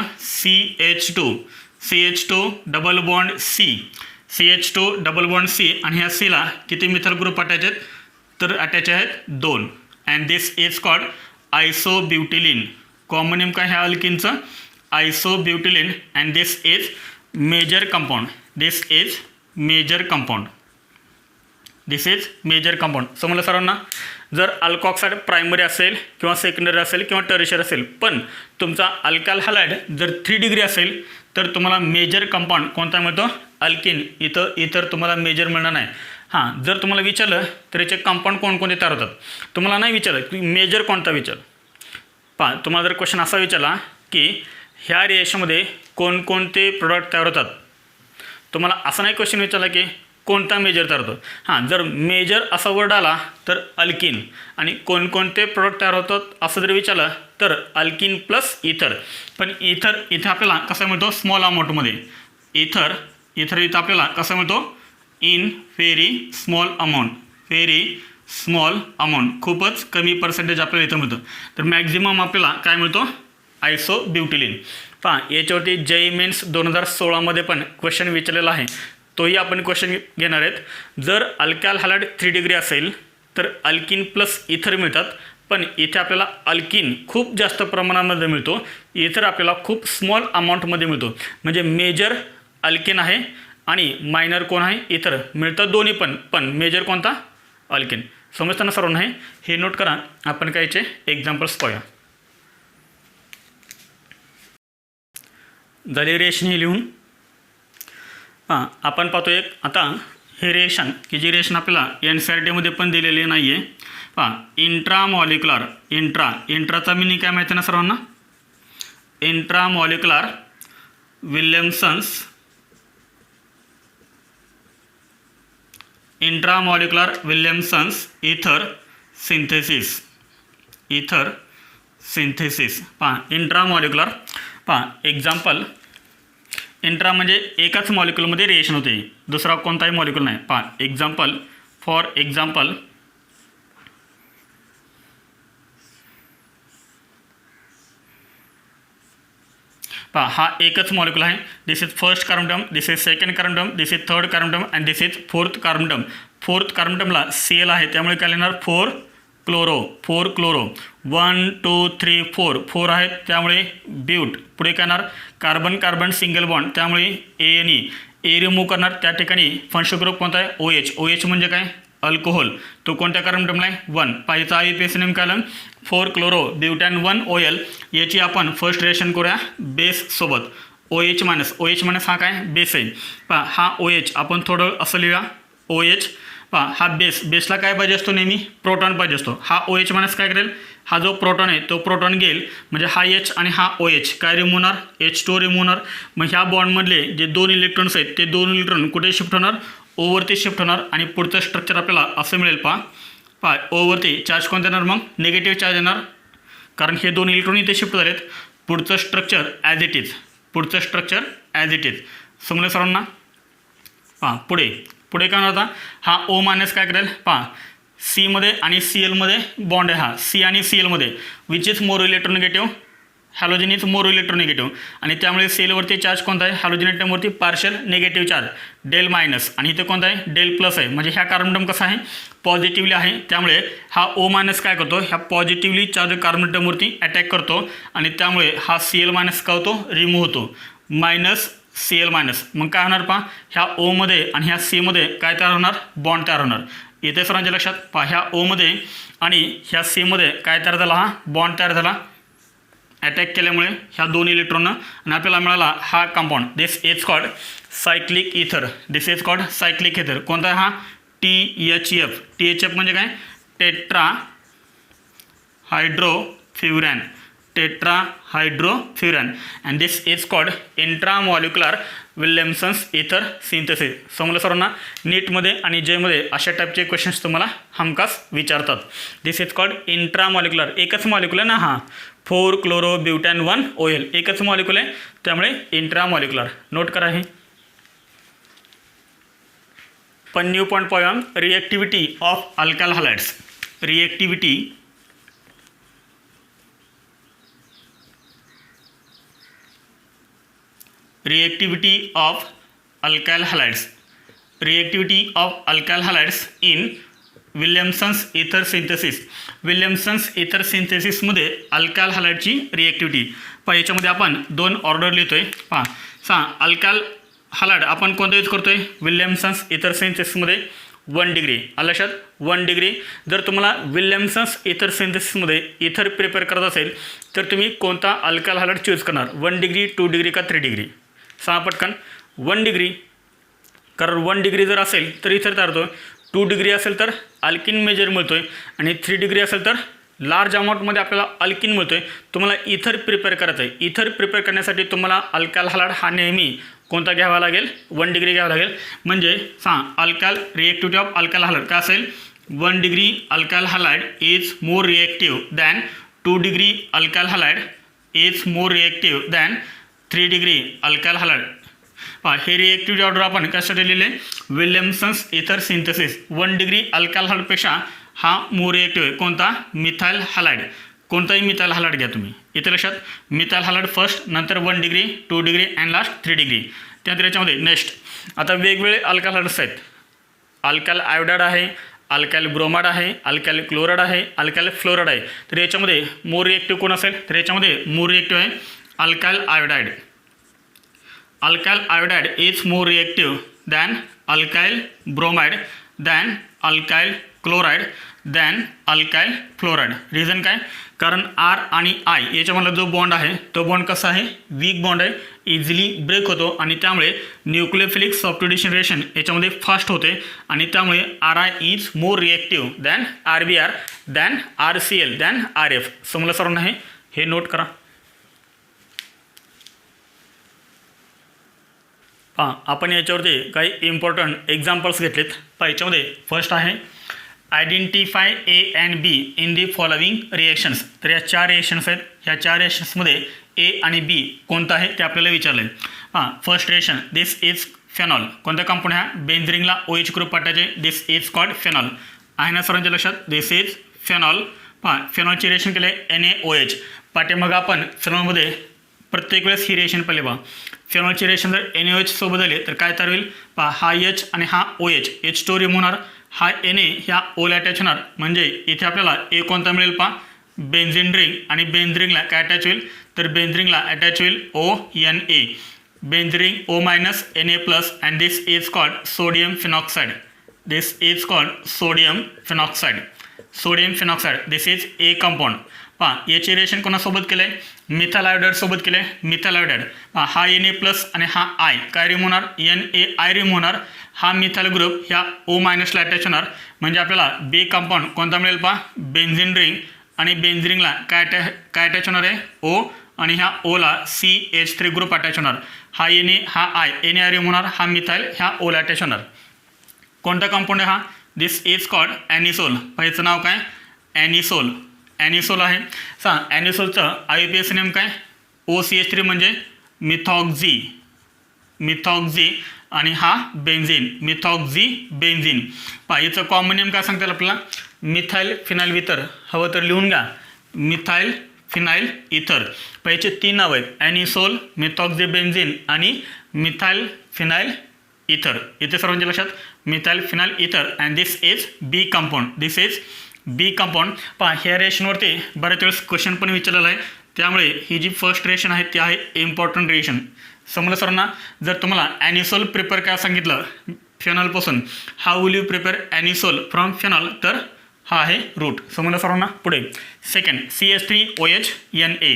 CH2 double bond CH2 double bond C आणि ह्या Cला किती मिथाइल ग्रुप अटॅच आहेत तर अटॅच आहेत 2 and this is called isobutylene. Common name काय ह्या अल्किनचं isobutylene and this is major compound. This is major compound. This is major compound. समजलं सर्वांना. जर अल्कॉक्साईड प्रायमरी असेल किंवा सेकंडरी असेल किंवा टर्शियरी असेल पण तुमचा अल्काल हॅलाइड जर 3 डिग्री असेल तर तुम्हाला मेजर कंपाऊंड कोणता मिळतो अल्किन. इतर तुम्हाला मेजर मिळणार नाही. हां जर तुम्हाला विचारलं तर याचे कंपाऊंड कोणकोणते तयार होतात तुम्हाला नाही विचारलं की मेजर कोणता विचार. पहा तुम्हाला जर क्वेश्चन असा विचारला की ह्या रिएक्शनमध्ये कोणकोणते प्रोडक्ट तयार होतात तुम्हाला असा नाही क्वेश्चन विचारला की कोणता मेजर तयार होतो. हां जर मेजर असा वर्ड आला तर अल्किन आणि कोणकोणते प्रोडक्ट तयार होतात असं जर विचारलं तर अल्किन प्लस इथर. पण इथर इथं आपल्याला कसा मिळतो स्मॉल अमाऊंटमध्ये. इथर इथं आपल्याला कसा मिळतो इन व्हेरी स्मॉल अमाऊंट खूपच कमी पर्सेंटेज आपल्याला इथं मिळतं. तर मॅक्झिमम आपल्याला काय मिळतो आयसोब्युटिलिन. पहा याच्यावरती JEE मेन्स 2016मध्ये पण क्वेश्चन विचारलेला आहे तोही आपण क्वेश्चन घेणार आहेत. जर अल्काल हॅलाइड 3 डिग्री असेल तर अल्किन प्लस इथर मिळतात पण इथे आपल्याला अल्किन खूप जास्त प्रमाणामध्ये मिळतो. इथर आपल्याला खूप स्मॉल अमाऊंटमध्ये मिळतो. म्हणजे मेजर अल्किन आहे आणि मायनर कोण आहे इथर मिळतं दोन्ही पण मेजर कोणता अल्किन. समजताना सर्वांना हे नोट करा. आपण कायचे एक्झाम्पल्स पाहूया. झाले रिएक्शन हे लिहून. हां आपण पाहतो एक आता हे रिएक्शन की जी रिएक्शन आपल्याला NCERTमध्ये पण दिलेली नाही आहे. पहा इंट्रामॉलिक्युलर इंट्राचा मिनिंग काय माहिती ना सर्वांना इंट्रामॉलिक्युलर विल्यमसन्स इथर सिंथेसिस. पहा इंट्रामॉलिक्युलर पहा एक्झाम्पल इंट्रा म्हणजे एकाच मॉलिक्युलमध्ये रिएक्शन होते दुसरा कोणताही मॉलिक्युल नाही. पहा फॉर एक्झाम्पल पहा हा एकच मॉलिक्युल आहे. This is first carbon atom this is second carbon atom this is third carbon atom and this is fourth carbon atom. Fourth कार्बनडमला Cl आहे त्यामुळे काय लिहिणार 4 क्लोरो 1 2 3 4 आहेत त्यामुळे ब्यूट. पुढे काय येणार कार्बन सिंगल बॉन्ड त्यामुळे ANE ए रिमूव्ह करणार त्या ठिकाणी फंक्शनल ग्रुप कोणता आहे OH म्हणजे काय अल्कोहोल. तो कोणत्या कार्बनडमला आहे 1. पाहिजे IUPAC नेम काय 4 क्लोरो ब्युटॅन 1 OL. याची आपण फर्स्ट रिएक्शन करूया बेस सोबत OH मायनस हा काय बेस आहे. पहा हा OH आपण थोडं असं लिहूया OH. पहा हा बेसला काय पाहिजे असतो नेहमी प्रोटॉन पाहिजे असतो. हा OH मायनस काय करेल हा जो प्रोटॉन आहे तो प्रोटॉन घेईल म्हणजे हा H आणि हा OH काय रिमूव्ह होणार H2 रिमूव्ह होणार. मग ह्या बॉन्डमधले जे 2 इलेक्ट्रॉन्स आहेत ते 2 इलेक्ट्रॉन कुठे शिफ्ट होणार ओवरती शिफ्ट होणार आणि पुढचं स्ट्रक्चर आपल्याला असं मिळेल. पहा ओवरती चार्ज कोणता येणार मग निगेटिव्ह चार्ज येणार कारण हे 2 इलेक्ट्रॉन इथे शिफ्ट झालेत. पुढचं स्ट्रक्चर ॲज इट इज समजलं सर्वांना. पहा पुढे काय होता हा O मायनस काय करेल पहा सीमध्ये आणि Clमध्ये बॉन्ड आहे हा सी आणि Clमध्ये which is more electronegative halogen is more electronegative आणि त्यामुळे सेलवरती चार्ज कोणता आहे हॅलोजन ॲटमवरती partial negative charge del minus आणि इथे कोणता आहे डेल प्लस आहे म्हणजे ह्या कार्बन ॲटम कसा आहे पॉझिटिव्हली आहे त्यामुळे हा O मायनस काय करतो ह्या पॉझिटिव्हली चार्ज कार्बन ॲटमवरती अटॅक करतो आणि त्यामुळे हा Cl मायनस काय होतो रिमूव्ह होतो मायनस Cl मायनस मग काय होणार पहा ह्या ओमध्ये आणि ह्या Cमध्ये काय तयार होणार बॉन्ड तयार होणार इथे सर्वांच्या लक्षात पहा ह्या ओमध्ये आणि ह्या Cमध्ये काय तयार झाला हा बॉन्ड तयार झाला अटॅक केल्यामुळे ह्या दोन इलेक्ट्रॉन आणि आपल्याला मिळाला हा compound this is called cyclic इथर दिस इज कॉल्ड सायक्लिक इथर कोणता आहे हा THF THF म्हणजे काय tetrahydrofuran tetrahydrofuran and this is called intramolecular Williamson's ether synthesis समजलं सर्वांना नीटमध्ये आणि जेमध्ये अशा टाईपचे क्वेश्चन्स तुम्हाला हमखास विचारतात दिस इज कॉल्ड इंट्रामॉलिक्युलर एकच मॉलिक्युल आहे ना हा 4 क्लोरो ब्युटॅन 1 OL एकच मॉलिक्युल आहे त्यामुळे इंट्रामॉलिक्युलर नोट करा हे पण न्यू पॉईंट पाहूया reactivity of alkyl halides reactivity of alkyl halides in Williamson's ether synthesis Williamson's ether सिंथेसिसमध्ये अल्काइल हॅलाइडची रिएक्टिव्हिटी पहा याच्यामध्ये आपण दोन ऑर्डर लिहितोय पहा अल्काइल हॅलाइड आपण कोणतं यूज करतोय विल्यमसन्स इथर सिंथेसिसमध्ये 1 डिग्री लक्षात 1 डिग्री जर तुम्हाला विल्यमसन्स इथर सिंथेसिसमध्ये इथर प्रिपेअर करत असेल तर तुम्ही कोणता अल्काइल हॅलाइड चूज करणार 1 डिग्री 2 डिग्री का 3 डिग्री सहा पटकन 1 डिग्री कारण 1 डिग्री जर असेल तर इथर तयार होतो 2 डिग्री असेल तर अल्किन मेजर मिळतोय आणि 3 डिग्री असेल तर लार्ज अमाऊंटमध्ये आपल्याला अल्किन मिळतोय तुम्हाला इथर प्रिपेअर करायचं आहे इथर प्रिपेअर करण्यासाठी तुम्हाला अल्काइल हॅलाइड हा नेहमी कोणता घ्यावा लागेल 1 डिग्री घ्यावा लागेल म्हणजे अल्काइल रिएक्टिव्हिटी ऑफ अल्काइल हॅलाइड काय असेल 1 degree alkyl halide is more reactive than 2 degree alkyl halide is more reactive than 3 degree alkyl halide पहा हे रिएक्टिव्हिटी ऑर्डर आपण कशासाठी लिहिले Williamson's ether synthesis 1 degree alkyl हॅलाइडपेक्षा हा मोर रिएक्टिव्ह आहे कोणता मिथाइल हॅलाइड कोणताही मिथाइल हॅलाइड घ्या तुम्ही इथे लक्षात मिथाइल हॅलाइड फर्स्ट नंतर 1 degree 2 degree and last 3 degree त्यानंतर याच्यामध्ये नेक्स्ट आता वेगवेगळे अल्काइल हॅलाइड्स आहेत अल्काइल आयोडाइड आहे अल्काइल ब्रोमाइड आहे अल्काइल क्लोराइड आहे अल्काइल फ्लोराइड आहे तर याच्यामध्ये मोर रिएक्टिव्ह कोण असेल तर याच्यामध्ये मोर रिएक्टिव्ह आहे alkyl iodide is more reactive than alkyl bromide than alkyl chloride than alkyl fluoride reason काय कारण R आणि I याच्यामधला जो बॉन्ड आहे तो बॉन्ड कसा आहे वीक बॉन्ड आहे इझिली ब्रेक होतो आणि त्यामुळे न्यूक्लियोफिलिक सॉफ्टडिशन रिएक्शन याच्यामध्ये फास्ट होते आणि त्यामुळे RI is more reactive than RBr than RCl than RF समजलं सर्वांना हे नोट करा आपण याच्यावरती काही इम्पॉर्टंट एक्झाम्पल्स घेतलेत याच्यामध्ये फर्स्ट आहे identify A and B in the following reactions तर या 4 रिएक्शन्स आहेत ह्या 4 रिएक्शन्समध्ये A आणि B कोणता आहे ते आपल्याला विचारलं आहे first reaction this is phenol कोणता कंपाऊंड आहे बेन्झिनला OH ग्रुप पाठायचे दिस इज कॉल्ड फेनॉल आहे ना सर्वांच्या लक्षात दिस इज फेनॉल फेनॉलचे रिएक्शन केले NaOH पाठीमागं आपण फेनॉलमध्ये प्रत्येक वेळेस ही रिएक्शन पहिले फेनॉलचे रिएक्शन जर NaOH सोबत आले तर काय तयार होईल हा H आणि हा OH H2 रिमूव्ह होणार हा Na ह्या ओला अटॅच होणार म्हणजे इथे आपल्याला ए कोणता मिळेल बेन्झिन रिंग आणि बेन्झिन रिंगला काय अटॅच होईल तर बेन्झिन रिंगला अटॅच होईल ONA benzene ring O minus Na plus and this is called sodium phenoxide this is a compound याचे रिएक्शन कोणासोबत केलं आहे मिथाइल आयोडाइड सोबत केलं आहे मिथाइल आयोडाइड हा Na प्लस आणि हा I काय रिमूव्ह होणार NaI रिमूव्ह होणार हा मिथाइल ग्रुप ह्या O मायनसला अटॅच होणार म्हणजे आपल्याला बी कंपाऊंड कोणता मिळेल बेन्झिन रिंग आणि बेन्झिन रिंगला काय अटॅच होणार आहे O आणि ह्या ओला CH3 ग्रुप अटॅच होणार हा Na हा I NaI रिमूव्ह होणार हा मिथाइल ह्या ओला अटॅच होणार कोणता कंपाऊंड आहे हा दिस इज कॉल्ड ॲनिसोल ह्याचं नाव काय ॲनिसोल आहे ॲनिसोलचं IUPAC नेम काय OCH3 म्हणजे मिथॉक्झी आणि हा बेन्झिन मिथॉक्झी बेन्झिन याचं कॉमन नेम काय सांगता येईल आपल्याला मिथाईल फिनाईल इथर हवं तर लिहून घ्या. मिथाईल फिनाईल इथर. याचे 3 नाव आहेत, ॲनिसोल, मेथॉक्झिबेन्झीन आणि मिथाईल फिनाईल इथर. इथे सर्वांच्या लक्षात methyl phenyl ether and this is B compound. This is B compound. पहा ह्या रिएक्शनवरती बऱ्याच वेळेस क्वेश्चन पण विचारलेला आहे, त्यामुळे ही जी फर्स्ट रिएक्शन आहे ती आहे इम्पॉर्टंट रिएक्शन. समजलं सर्वांना. जर तुम्हाला ॲनिसोल प्रिपेअर काय सांगितलं फेनॉलपासून, how will you prepare anisole from phenol, तर हा आहे रूट. समजलं सर्वांना. पुढे सेकंड CH3OHNA.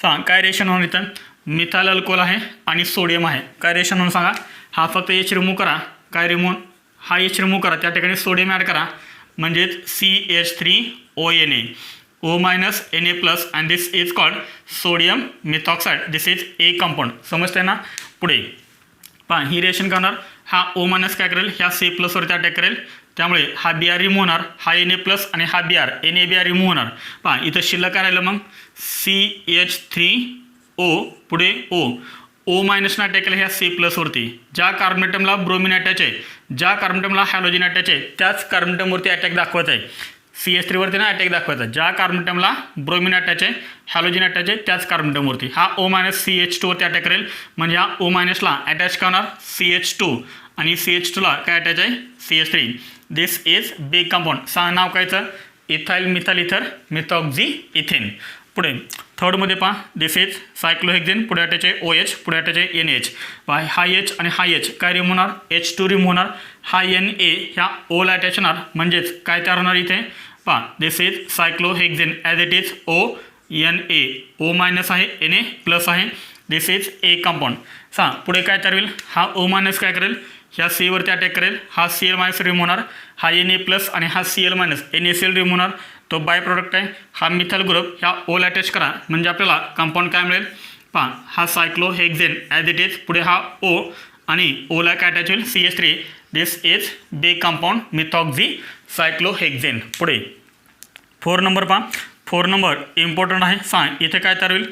सांगा काय रिएक्शन होणार इथं. मिथाईल अल्कोहोल आहे आणि सोडियम आहे. काय रिएक्शन म्हणून सांगा. हा फक्त एच रिमूव्ह करा. काय रिमूव्ह, हा एच रिमूव्ह करा, त्या ठिकाणी सोडियम ॲड करा, म्हणजेच CH3ONA. O minus Na plus and this is called sodium methoxide. This is A compound. समजते ना. पुढे पहा ही रिएक्शन करणार. हा O मायनस काय करेल, ह्या C प्लसवरती अटॅक करेल, त्यामुळे हा Br रिमूव्ह होणार, हा Na प्लस आणि हा Br NaBr रिमूव्ह होणार. पहा इथं शिल्लक काय राहिलं मग CH3O, पुढे O मायनसनं अटॅक केलं ह्या C प्लसवरती. ज्या कार्बनॅटमला ब्रोमिन अटॅच आहे, ज्या कार्बनॅटमला हॅलोजन अटॅच आहे, त्याच कार्बनॅटमवरती अटॅक दाखवत आहे. CH3वरती ना अटॅक दाखवायचा. ज्या कार्बनॅटमला ब्रोमिन अटॅच आहे, हॅलोजन अटॅच आहे, त्याच कार्बनॅटमवरती हा O मायनस CH2वरती अटॅक करेल, म्हणजे हा O मायनसला अटॅच करणार CH2 आणि CH2ला काय अटॅच आहे CH3. This is B compound. नाव कायचं इथाईल मिथाईल इथर मिथॉक्झी इथेन. पुढे थर्डमध्ये पहा दिस इज सायक्लोहेक्झेन, पुढे अटॅच आहे OH, पुढे अटॅच आहे NH. पहा हा H आणि हा H काय रिमूव्ह होणार, H2 रिमूव्ह होणार, हा Na ह्या Oला अटॅच होणार, म्हणजेच काय तयार होणार इथे. पहा this is cyclohexane as it is ONA. O minus आहे, Na प्लस आहे, दिस इज ए कंपाऊंड. पुढे काय तयार होईल, हा O मायनस काय करेल, ह्या C वरती अटॅक करेल, हा Cl मायनस रिमूव्ह होणार, हा Na प्लस आणि हा Cl मायनस NaCl रिमूव्ह होणार, तो बाय प्रोडक्ट आहे. हा मिथाईल ग्रुप ह्या ओला अटॅच करा, म्हणजे आपल्याला कंपाऊंड काय मिळेल. पहा हा सायक्लोहेक्झेन ॲज इट इज, पुढे हा O आणि ओला काय अटॅच होईल CH3. दिस इज बे कंपाऊंड मिथॉक्झी सायक्लोहेक्झेन. पुढे 4 नंबर पहा. 4 नंबर इम्पॉर्टंट आहे. सांग इथे काय तयार होईल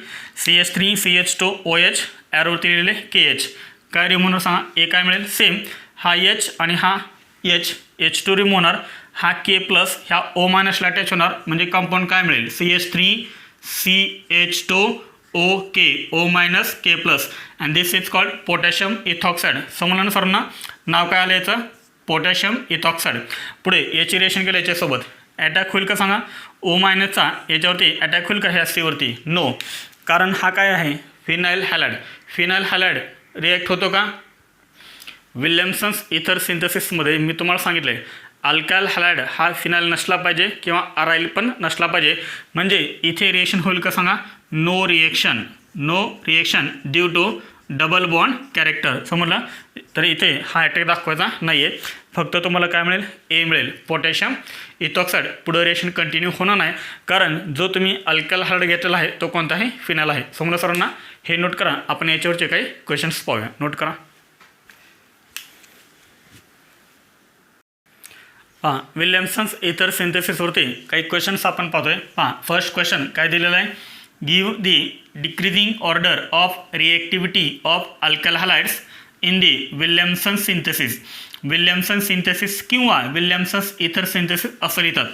CH3 CH2OH ॲरोवरती लिहिलेले KH. काय रिमूव्ह होणार सांगा. ए काय मिळेल सेम, हा H आणि हा H2 रिमूव्ह होणार, हा K प्लस ह्या O मायनसला अटॅच होणार, म्हणजे कंपाऊंड काय मिळेल CH3 CH2OK O मायनस K प्लस and this is called potassium ethoxide. समजलं ना सर्वांना. नाव काय आलं याचं पोटॅशियम इथॉक्साईड. पुढे याची रिएक्शन केलं याच्यासोबत अटॅक होईल का सांगा. O मायनसचा याच्यावरती अटॅक होईल का ह्या Cवरती. नो, कारण हा काय आहे phenyl halide. Phenyl halide react होतो का. विल्यमसन्स इथर सिंथेसिसमध्ये मी तुम्हाला सांगितलं आहे अल्कायल हॅलाइड हा फिनाईल नसला पाहिजे किंवा अराईल पण नसला पाहिजे, म्हणजे इथे रिएक्शन होईल का सांगा. No reaction. No reaction due to double bond character. समजलं. तर इथे हा अटॅक दाखवायचा नाही आहे, फक्त तुम्हाला काय मिळेल ए मिळेल पोटॅशियम इथॉक्साईड. पुढं रिएक्शन कंटिन्यू होणार नाही, कारण जो तुम्ही अल्कायल हॅलाइड घेतलेला आहे तो कोणता आहे फिनाईल आहे. समजलं सर्वांना. हे नोट करा. आपण याच्यावरचे काही क्वेश्चन्स पाहूया. नोट करा. पहा विल्यमसन्स इथर सिंथेसिसवरती काही क्वेश्चन्स आपण पाहतोय. पहा फर्स्ट क्वेश्चन काय दिलेला आहे. Give the decreasing order of reactivity of alkyl halides in the Williamson synthesis. Williamson synthesis किंवा विल्यमसन्स इथर सिंथेसिस असं लिहितात.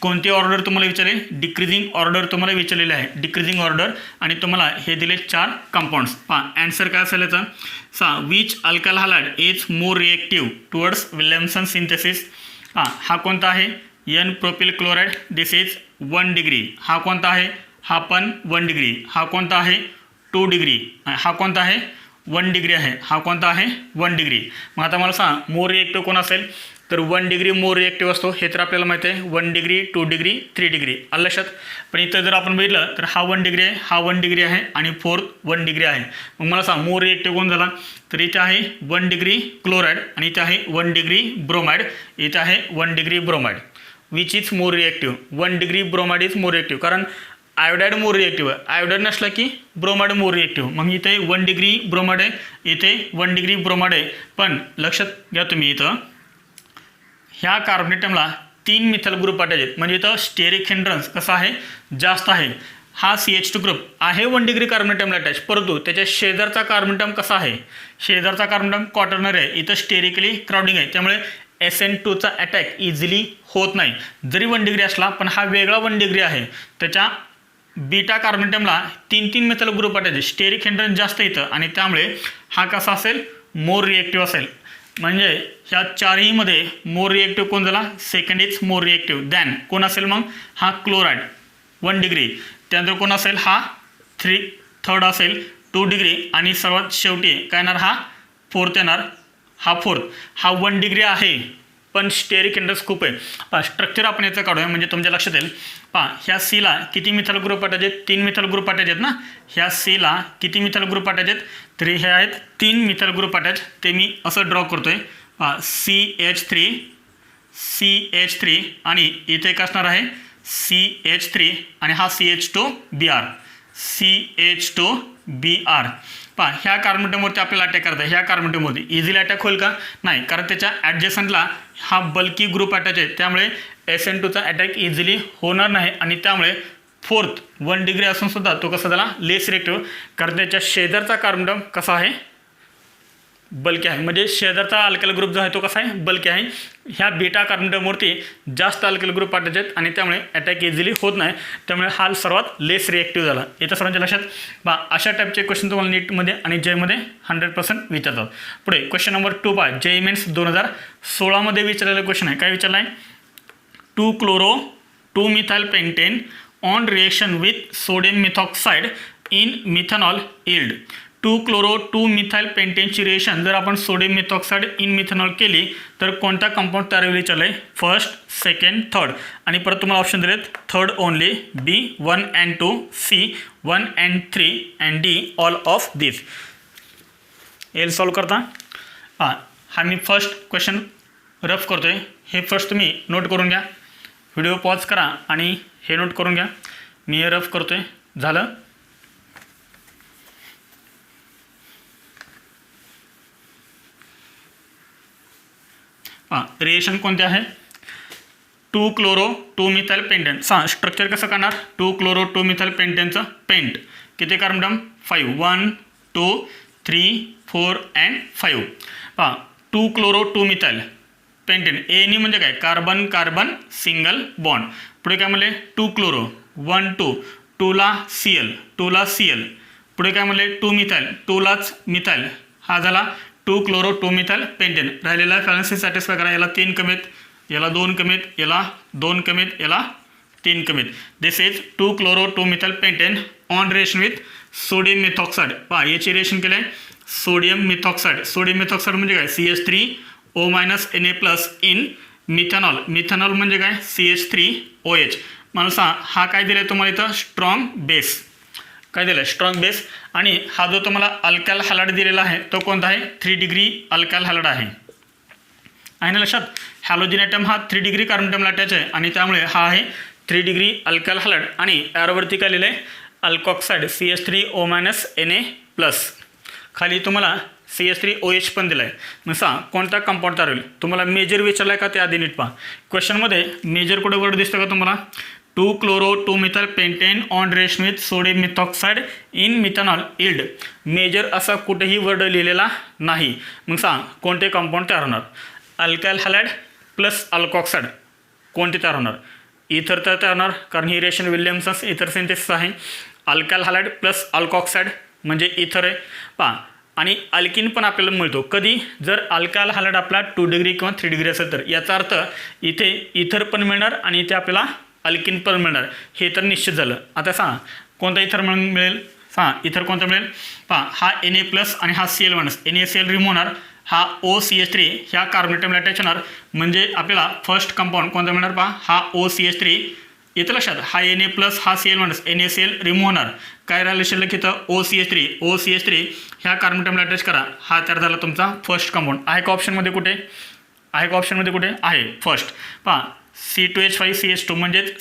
कोणती ऑर्डर तुम्हाला विचारले, डिक्रीजिंग ऑर्डर तुम्हाला विचारलेले आहे. डिक्रीजिंग ऑर्डर आणि तुम्हाला हे दिले 4 कंपाऊंड्स. पहा ॲन्सर काय असेल याचा. Which alkyl halide is more reactive towards Williamson synthesis. हा कोणता आहे N propyl chloride. This is 1 degree. हा कोणता आहे, हा पण 1 डिग्री. हा कोणता आहे 2 डिग्री. हा कोणता आहे 1 डिग्री आहे. हा कोणता आहे 1 डिग्री. मग आता मला सांग मोर रिएक्टिव्ह कोण असेल, तर 1 डिग्री मोर रिएक्टिव्ह असतो, हे तर आपल्याला माहिती आहे. 1 डिग्री 2 डिग्री 3 डिग्री आलं लक्षात. पण इथं जर आपण बघितलं तर हा 1 डिग्री आहे, हा 1 डिग्री आहे आणि 1 डिग्री आहे. मग मला सांग मोर रिएक्टिव्ह कोण झाला, तर इथे आहे 1 डिग्री क्लोराईड आणि इथे आहे 1 डिग्री ब्रोमाइड. इथे आहे 1 degree bromide. Which is more reactive. 1 degree bromide is more reactive, कारण आयोडाईड मोर रिएक्टिव्ह आहे. आयोडाईड नसला की ब्रोमाइड मोर रिएक्टिव्ह. मग इथे 1 डिग्री ब्रोमाइड आहे, इथे 1 डिग्री ब्रोमाइड आहे. पण लक्षात घ्या तुम्ही इथं ह्या कार्बनेटमला 3 मिथाइल ग्रुप अटॅच आहेत, म्हणजे इथं स्टेरिक हिंड्रन्स कसा आहे जास्त आहे. हा CH2 ग्रुप आहे 1 डिग्री कार्बनेटमला अटॅच, परंतु त्याच्या शेजारचा कार्बनेटम कसा आहे, शेजारचा कार्बनेटम क्वाटर्नरी आहे, इथं स्टेरिकली क्राउडिंग आहे, त्यामुळे SN2चा अटॅक इझिली होत नाही. जरी 1 डिग्री असला पण हा वेगळा 1 डिग्री आहे. त्याच्या बीटा कार्बोनेटमला 3 methyl group attach, steric hindrance जास्त येतं आणि त्यामुळे हा कसा असेल, मोर रिएक्टिव्ह असेल. म्हणजे ह्या चारहीमध्ये मोर रिएक्टिव्ह कोण झाला, second is more reactive than कोण असेल मग, हा क्लोराईड 1 डिग्री. त्यानंतर कोण असेल, हा थर्ड असेल 2 डिग्री आणि सर्वात शेवटी काय येणार, हा फोर्थ येणार. हा फोर्थ. हा 1 डिग्री आहे पण स्टेरिक हिंड्रन्स खूप आहे. स्ट्रक्चर आपण याचं काढूया म्हणजे तुमच्या लक्षात येईल. ह्या सीला किती मिथाइल ग्रुप अटॅच आहेत, 3 मिथाइल ग्रुप अटॅच आहेत ना. ह्या सीला किती मिथाइल ग्रुप अटॅच आहेत, तर हे आहेत 3 मिथाइल ग्रुप अटॅच. ते मी असं ड्रॉ करतोय. CH3 आणि इथे एक असणार आहे CH3 आणि हा CH2Br. ह्या कार्बनटमवरती आपल्याला अटॅक करता ह्या कार्बनटमवरती इझिली अटॅक होईल का, नाही, कारण त्याच्या ॲडजस्टंटला हा बल्की ग्रुप अटॅच आहे. त्यामुळे SN2चा अटॅक इझिली होणार नाही आणि त्यामुळे फोर्थ 1 डिग्री असून सुद्धा तो कसा झाला, लेस रिएक्टिव्ह, कारण त्याच्या शेजारचा कार्बनटम कसा आहे, बल्की आहे. म्हणजे शेजारचा अल्काइल ग्रुप जो आहे तो कसा आहे, बल्की आहे. ह्या बीटा कार्बनटमवरती जास्त अल्काइल ग्रुप अटॅच आहेत आणि त्यामुळे अटॅक इझिली होत नाही. त्यामुळे हा सर्वात लेस रिएक्टिव्ह झाला. येतं सर्वांच्या लक्षात. अशा टाईपचे क्वेश्चन तुम्हाला नीटमध्ये आणि जेमध्ये 100% विचारतात. पुढे क्वेश्चन नंबर 2 JEE मेन्स 2016 विचारलेला क्वेश्चन आहे. काय विचारला आहे, 2 methyl pentane on reaction with sodium methoxide in methanol yield. 2 methyl पेंटेनची रिएक्शन जर आपण सोडियम मिथॉक्साइड इन मिथेनॉल केली तर कोणता कंपाऊंड तयार होईल विचारलंय, फर्स्ट, सेकंड, थर्ड. आणि परत तुम्हाला ऑप्शन दिलेत, third only, B 1 and 2, C 1 and 3 and D all of this. L solve करता. हा मी फर्स्ट क्वेश्चन रफ करतोय. हे फर्स्ट तुम्ही नोट करून घ्या. व्हिडिओ पॉज करा आणि हे नोट करून घ्या. मी हे रफ करतोय. झालं. रिएक्शन कोणते आहे, 2 मिथाइल पेंटेन. स्ट्रक्चर कसं करणार, 2 मिथाइल पेंटेनचं पेंट किती carbon, 5, 1 2 3 4 and 5. 2 methyl pentane, any म्हणजे काय, कार्बन कार्बन सिंगल बॉन्ड. पुढे काय म्हणले, 2 क्लोरो 1 2, 2ला Cl. पुढे काय म्हणले, 2 मिथाइल, 2लाच मिथाइल. हा झाला 2 मिथाइल पेंटेन. राहिलेला बॅलन्स सॅटिस्फाय करा. याला 3 कमीत, याला 2 कमीत, याला 2 कमीत, याला 3 कमीत. This is 2 methyl pentane on reaction with sodium methoxide. याची रिएक्शन केलं आहे सोडियम मिथॉक्साइड. सोडियम मिथॉक्साइड म्हणजे काय, CH3O- Na+ in methanol. Methanol म्हणजे काय, CH3OH. मला हा काय दिलं आहे तुम्हाला इथं, स्ट्रॉंग बेस. काय दिलं आहे, स्ट्रॉंग बेस. आणि हा जो तुम्हाला अल्काइल हॅलाइड दिलेला आहे तो कोणता आहे, 3 डिग्री अल्काइल हॅलाइड आहे ना लक्षात. हॅलोजन ॲटम हा 3 डिग्री कार्बनटमला अटॅच आहे आणि त्यामुळे हा आहे 3 डिग्री अल्काइल हॅलाइड. आणि यावरती काय लिहिलं आहे, अल्कॉक्साइड CH3O- Na+. खाली तुम्हाला CH3OH पण दिला आहे. मग कोणता कंपाऊंड तयार होईल. तुम्हाला मेजर विचारला आहे का ते आधी नीट पहा. क्वेश्चनमध्ये मेजर कुठे वर्ड दिसतं का तुम्हाला, 2 methyl pentane on reaction with sodium methoxide in methanol yield. Major असा कुठेही वर्ड लिहिलेला नाही. मग कोणते कंपाऊंड तयार होणार, अल्काइल हॅलाइड प्लस अल्कॉक्साइड कोणते तयार होणार, इथर तयार होणार, कारण ही रिएक्शन विल्यमसन्स इथर सिंथेसिस आहे. अल्काइल हॅलाइड प्लस अल्कॉक्साइड म्हणजे इथर आहे. आणि अल्किन पण आपल्याला मिळतो कधी, जर अल्काइल हॅलाइड आपला 2 डिग्री किंवा 3 डिग्री असेल तर. याचा अर्थ इथे इथर पण मिळणार आणि इथे आपल्याला अल्किन पण मिळणार. हे तर निश्चित झालं. आता कोणता इथर मिळेल, इथर कोणता मिळेल. हा Na+ आणि हा Cl- NaCl रिमूव्ह होणार. हा OCH3 ह्या कार्बोनेटमला अटॅच होणार. म्हणजे आपल्याला फर्स्ट कंपाऊंड कोणता मिळणार, हा OCH3. येतं लक्षात. हा Na+ हा Cl- NaCl रिमूव्ह होणार. काय राहिलं शिल्लक इथं, OCH3 ह्या कार्बोनेटमला अटॅच करा. हा तयार झाला तुमचा फर्स्ट कंपाऊंड. आहे का ऑप्शनमध्ये कुठे, आहे फर्स्ट. C2H5CH2 म्हणजेच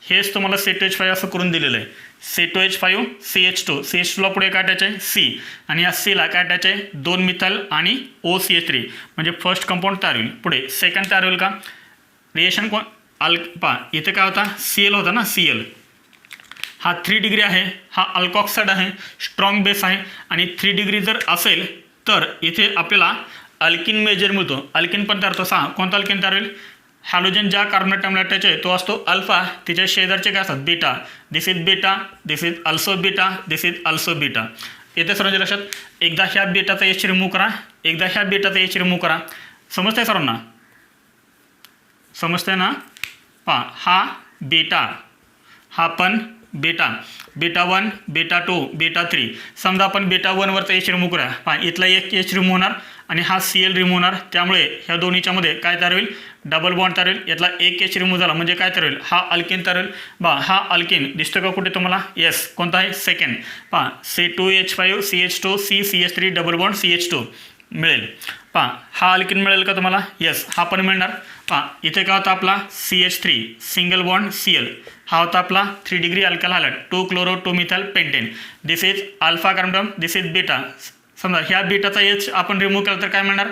हेच तुम्हाला C2H5 असं करून दिलेलं आहे. C2H5CH2 ला पुढे काय अटॅच आहे, C. आणि या Cला काय अटॅच आहे, 2 मिथाइल आणि OCH3. म्हणजे फर्स्ट कंपाऊंड तयार होईल. पुढे सेकंड तयार होईल का, रिएक्शन इथे काय होता, Cl होता ना, Cl. हा 3 डिग्री आहे, हा अल्कॉक्साइड आहे, स्ट्रॉंग बेस आहे. आणि 3 डिग्री जर असेल तर इथे आपल्याला अल्किन मेजर मिळतो, अल्किन पण तयार होतो. 6 कोणता अल्किन तयार होईल? हॅलोजन ज्या कार्बन ॲटमला अटॅच आहे तो असतो अल्फा, तिच्या शेजारचे काय असतात? Beta. This is beta, this is also beta, this is also beta. येते सर्वांच्या लक्षात. एकदा ह्या बीटाचा एच रिमूव्ह करा, एकदा ह्या बीटाचा एच रिमूव्ह करा. समजतंय सर्वांना? समजतंय ना? पहा, हा बीटा, हा पण बीटा, बीटा 1, बीटा 2, बीटा 3. समजा आपण बीटा 1वरचा एच रिमूव्ह करूया. पहा, इथला एक एच रिमूव्ह होणार आणि हा Cl रिमूव्ह होणार. त्यामुळे ह्या दोन्हीच्या मध्ये काय तयार होईल? डबल बॉन्ड तयार होईल. यातला एक एच रिमूव्ह झाला म्हणजे काय तयार होईल? हा अल्किन तयार होईल. पहा, हा अल्किन दिसतो का कुठे तुम्हाला? येस. कोणता आहे? सेकंड. पहा, C2H5 CH2 CH3 double bond CH2 मिळेल. पहा, हा अल्किन मिळेल का तुम्हाला? येस, हा पण मिळणार. पहा, इथे काय होता आपला? CH3 single bond Cl. हा होता आपला 3 degree alkyl highlight 2 chloro 2 methyl pentane. This is alpha carbon, this is beta. समजा ह्या बीटाचा एच आपण रिमूव्ह केला तर काय मिळणार?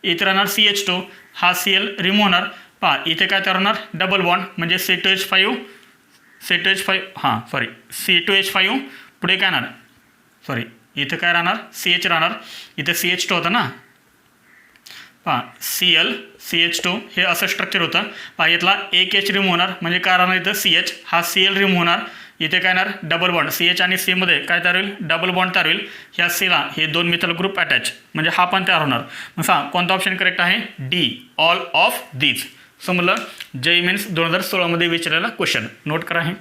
इथे राहणार CH2, हा Cl रिमूव्ह होणार. पहा, इथे काय तयार होणार? डबल बॉन्ड म्हणजे C2H5 पुढे काय राहणार? सॉरी, इथे काय राहणार? CH राहणार. इथे CH2 होता ना. पहा, Cl CH2 हे असं स्ट्रक्चर होतं. पहा, यातला एक एच रिमूव्ह होणार म्हणजे काय राहणार? इथं CH, हा Cl रिमूव्ह होणार. इथे काय येणार? Double bond. CH आणि C मध्ये काय तयार होईल? डबल बॉन्ड तयार होईल. ह्या Cला हे 2 मिथाइल ग्रुप अटॅच म्हणजे हा पण तयार होणार. मग सांगा कोणता ऑप्शन करेक्ट आहे? D, all of these. समजलं? JEE मेन्स 2016 मध्ये विचारलेला क्वेश्चन नोट करा. आहे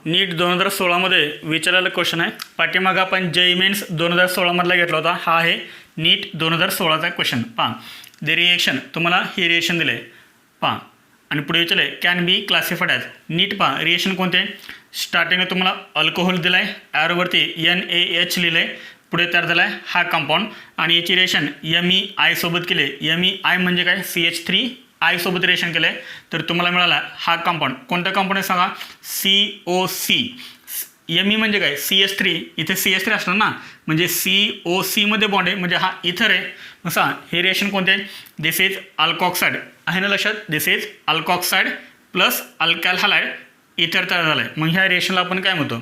नीट 2016 मध्ये विचारलेला क्वेश्चन आहे. पाठीमागं आपण JEE मेन्स 2016 मधला घेतला होता. हा आहे नीट 2016चा क्वेश्चन. पहा, द रिएक्शन तुम्हाला हे रिएक्शन दिले. पहा, आणि पुढे विचारले कॅन बी क्लासिफाईड ॲज. नीट पहा, रिएक्शन कोणते? स्टार्टिंगला तुम्हाला अल्कोहोल दिला आहे, ॲरोवरती NaH लिहिलं आहे, पुढे तयार झाला आहे हा कंपाऊंड आणि याची रिएक्शन MEI सोबत केले. MEI म्हणजे काय? CH3I सोबत रिएक्शन केलं आहे तर तुम्हाला मिळाला हा कंपाऊंड. कोणता कंपाऊंड आहे सांगा? COC. Me म्हणजे काय? CH3, इथे CH3 असणार ना म्हणजे COC मध्ये बॉन्ड आहे म्हणजे हा इथर आहे. मग हे रिएक्शन कोणते आहे? दिस इज अल्कॉक्साईड आहे ना लक्षात? दिस इज अल्कॉक्साईड प्लस अल्काइल हायलाइड इथर तयार झाला आहे. मग ह्या रिएक्शनला आपण काय म्हणतो?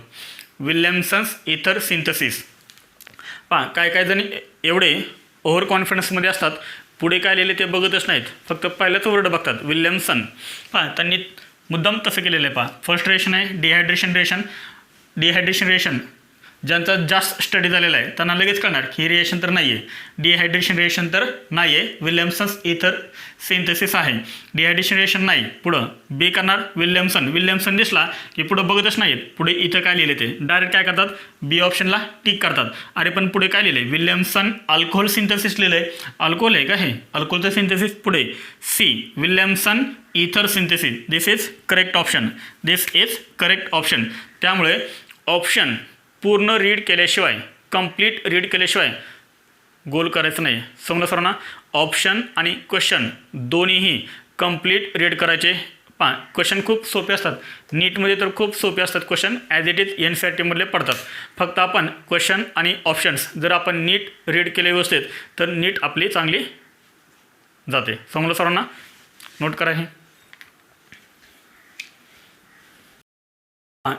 Williamson's ether synthesis. पहा, काय जण एवढे ओव्हर कॉन्फिडन्समध्ये असतात, पुढे काय लिहिले ते बघतच नाहीत, फक्त पहिल्याच वर्ड बघतात विल्यमसन. पहा, त्यांनी मुद्दाम तसं केलेलं आहे. पहा, फर्स्ट रिएक्शन आहे डिहायड्रेशन रिएक्शन. ज्यांचा जास्त स्टडी झालेला आहे त्यांना लगेच कळणार की ही रिएक्शन तर नाही आहे, डिहायड्रेशन रिएक्शन तर नाही आहे, विल्यमसन्स इथर सिंथेसिस आहे. डिहायड्रेशन रिएक्शन नाही. पुढं बी करणार विल्यमसन दिसला की पुढं बघतच नाहीत, पुढे इथं काय लिहिले ते डायरेक्ट काय करतात? बी ऑप्शनला टिक करतात. अरे पण पुढे काय लिहिले? विल्यमसन अल्कोहोल सिंथेसिस लिहिलं आहे. अल्कोहोल आहे का हे? अल्कोहोलचं सिंथेसिस. पुढे सी विल्यमसन इथर synthesis. This is correct option. त्यामुळे ऑप्शन पूर्ण रीड केल्याशिवाय, कंप्लीट रीड केल्याशिवाय गोल करायचं नाही. समजलं सर्वांना? ऑप्शन आणि क्वेश्चन दोन्हीही कंप्लीट रीड करायचे. पहा, क्वेश्चन खूप सोपे असतात. नीटमध्ये तर खूप सोपे असतात क्वेश्चन, ॲज इट इज NCERTमधले पडतात. फक्त आपण क्वेश्चन आणि ऑप्शन्स जर आपण नीट रीड केले व्यवस्थित तर नीट आपली चांगली जाते. समजलं सर्वांना? नोट करा. हे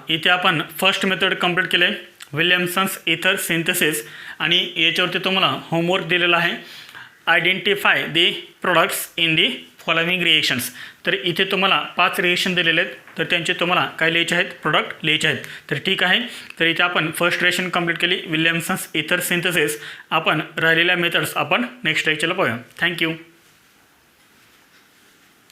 इथे आपण फर्स्ट मेथड कंप्लीट केले, विल्यमसन्स इथर सिंथेसिस. आणि याच्यावरती तुम्हाला होमवर्क दिलेला आहे, identify the products in the following reactions. तर इथे तुम्हाला 5 रिएक्शन दिलेले आहेत, तर त्यांचे तुम्हाला काय लिहायचे आहेत? प्रोडक्ट लिहायचे आहेत. तर ठीक आहे, तर इथे आपण फर्स्ट रिएक्शन कंप्लीट केली, विल्यमसन्स इथर सिंथेसिस. आपण राहिलेल्या मेथड्स आपण नेक्स्ट लेक्चरला पाहूया. थँक्यू.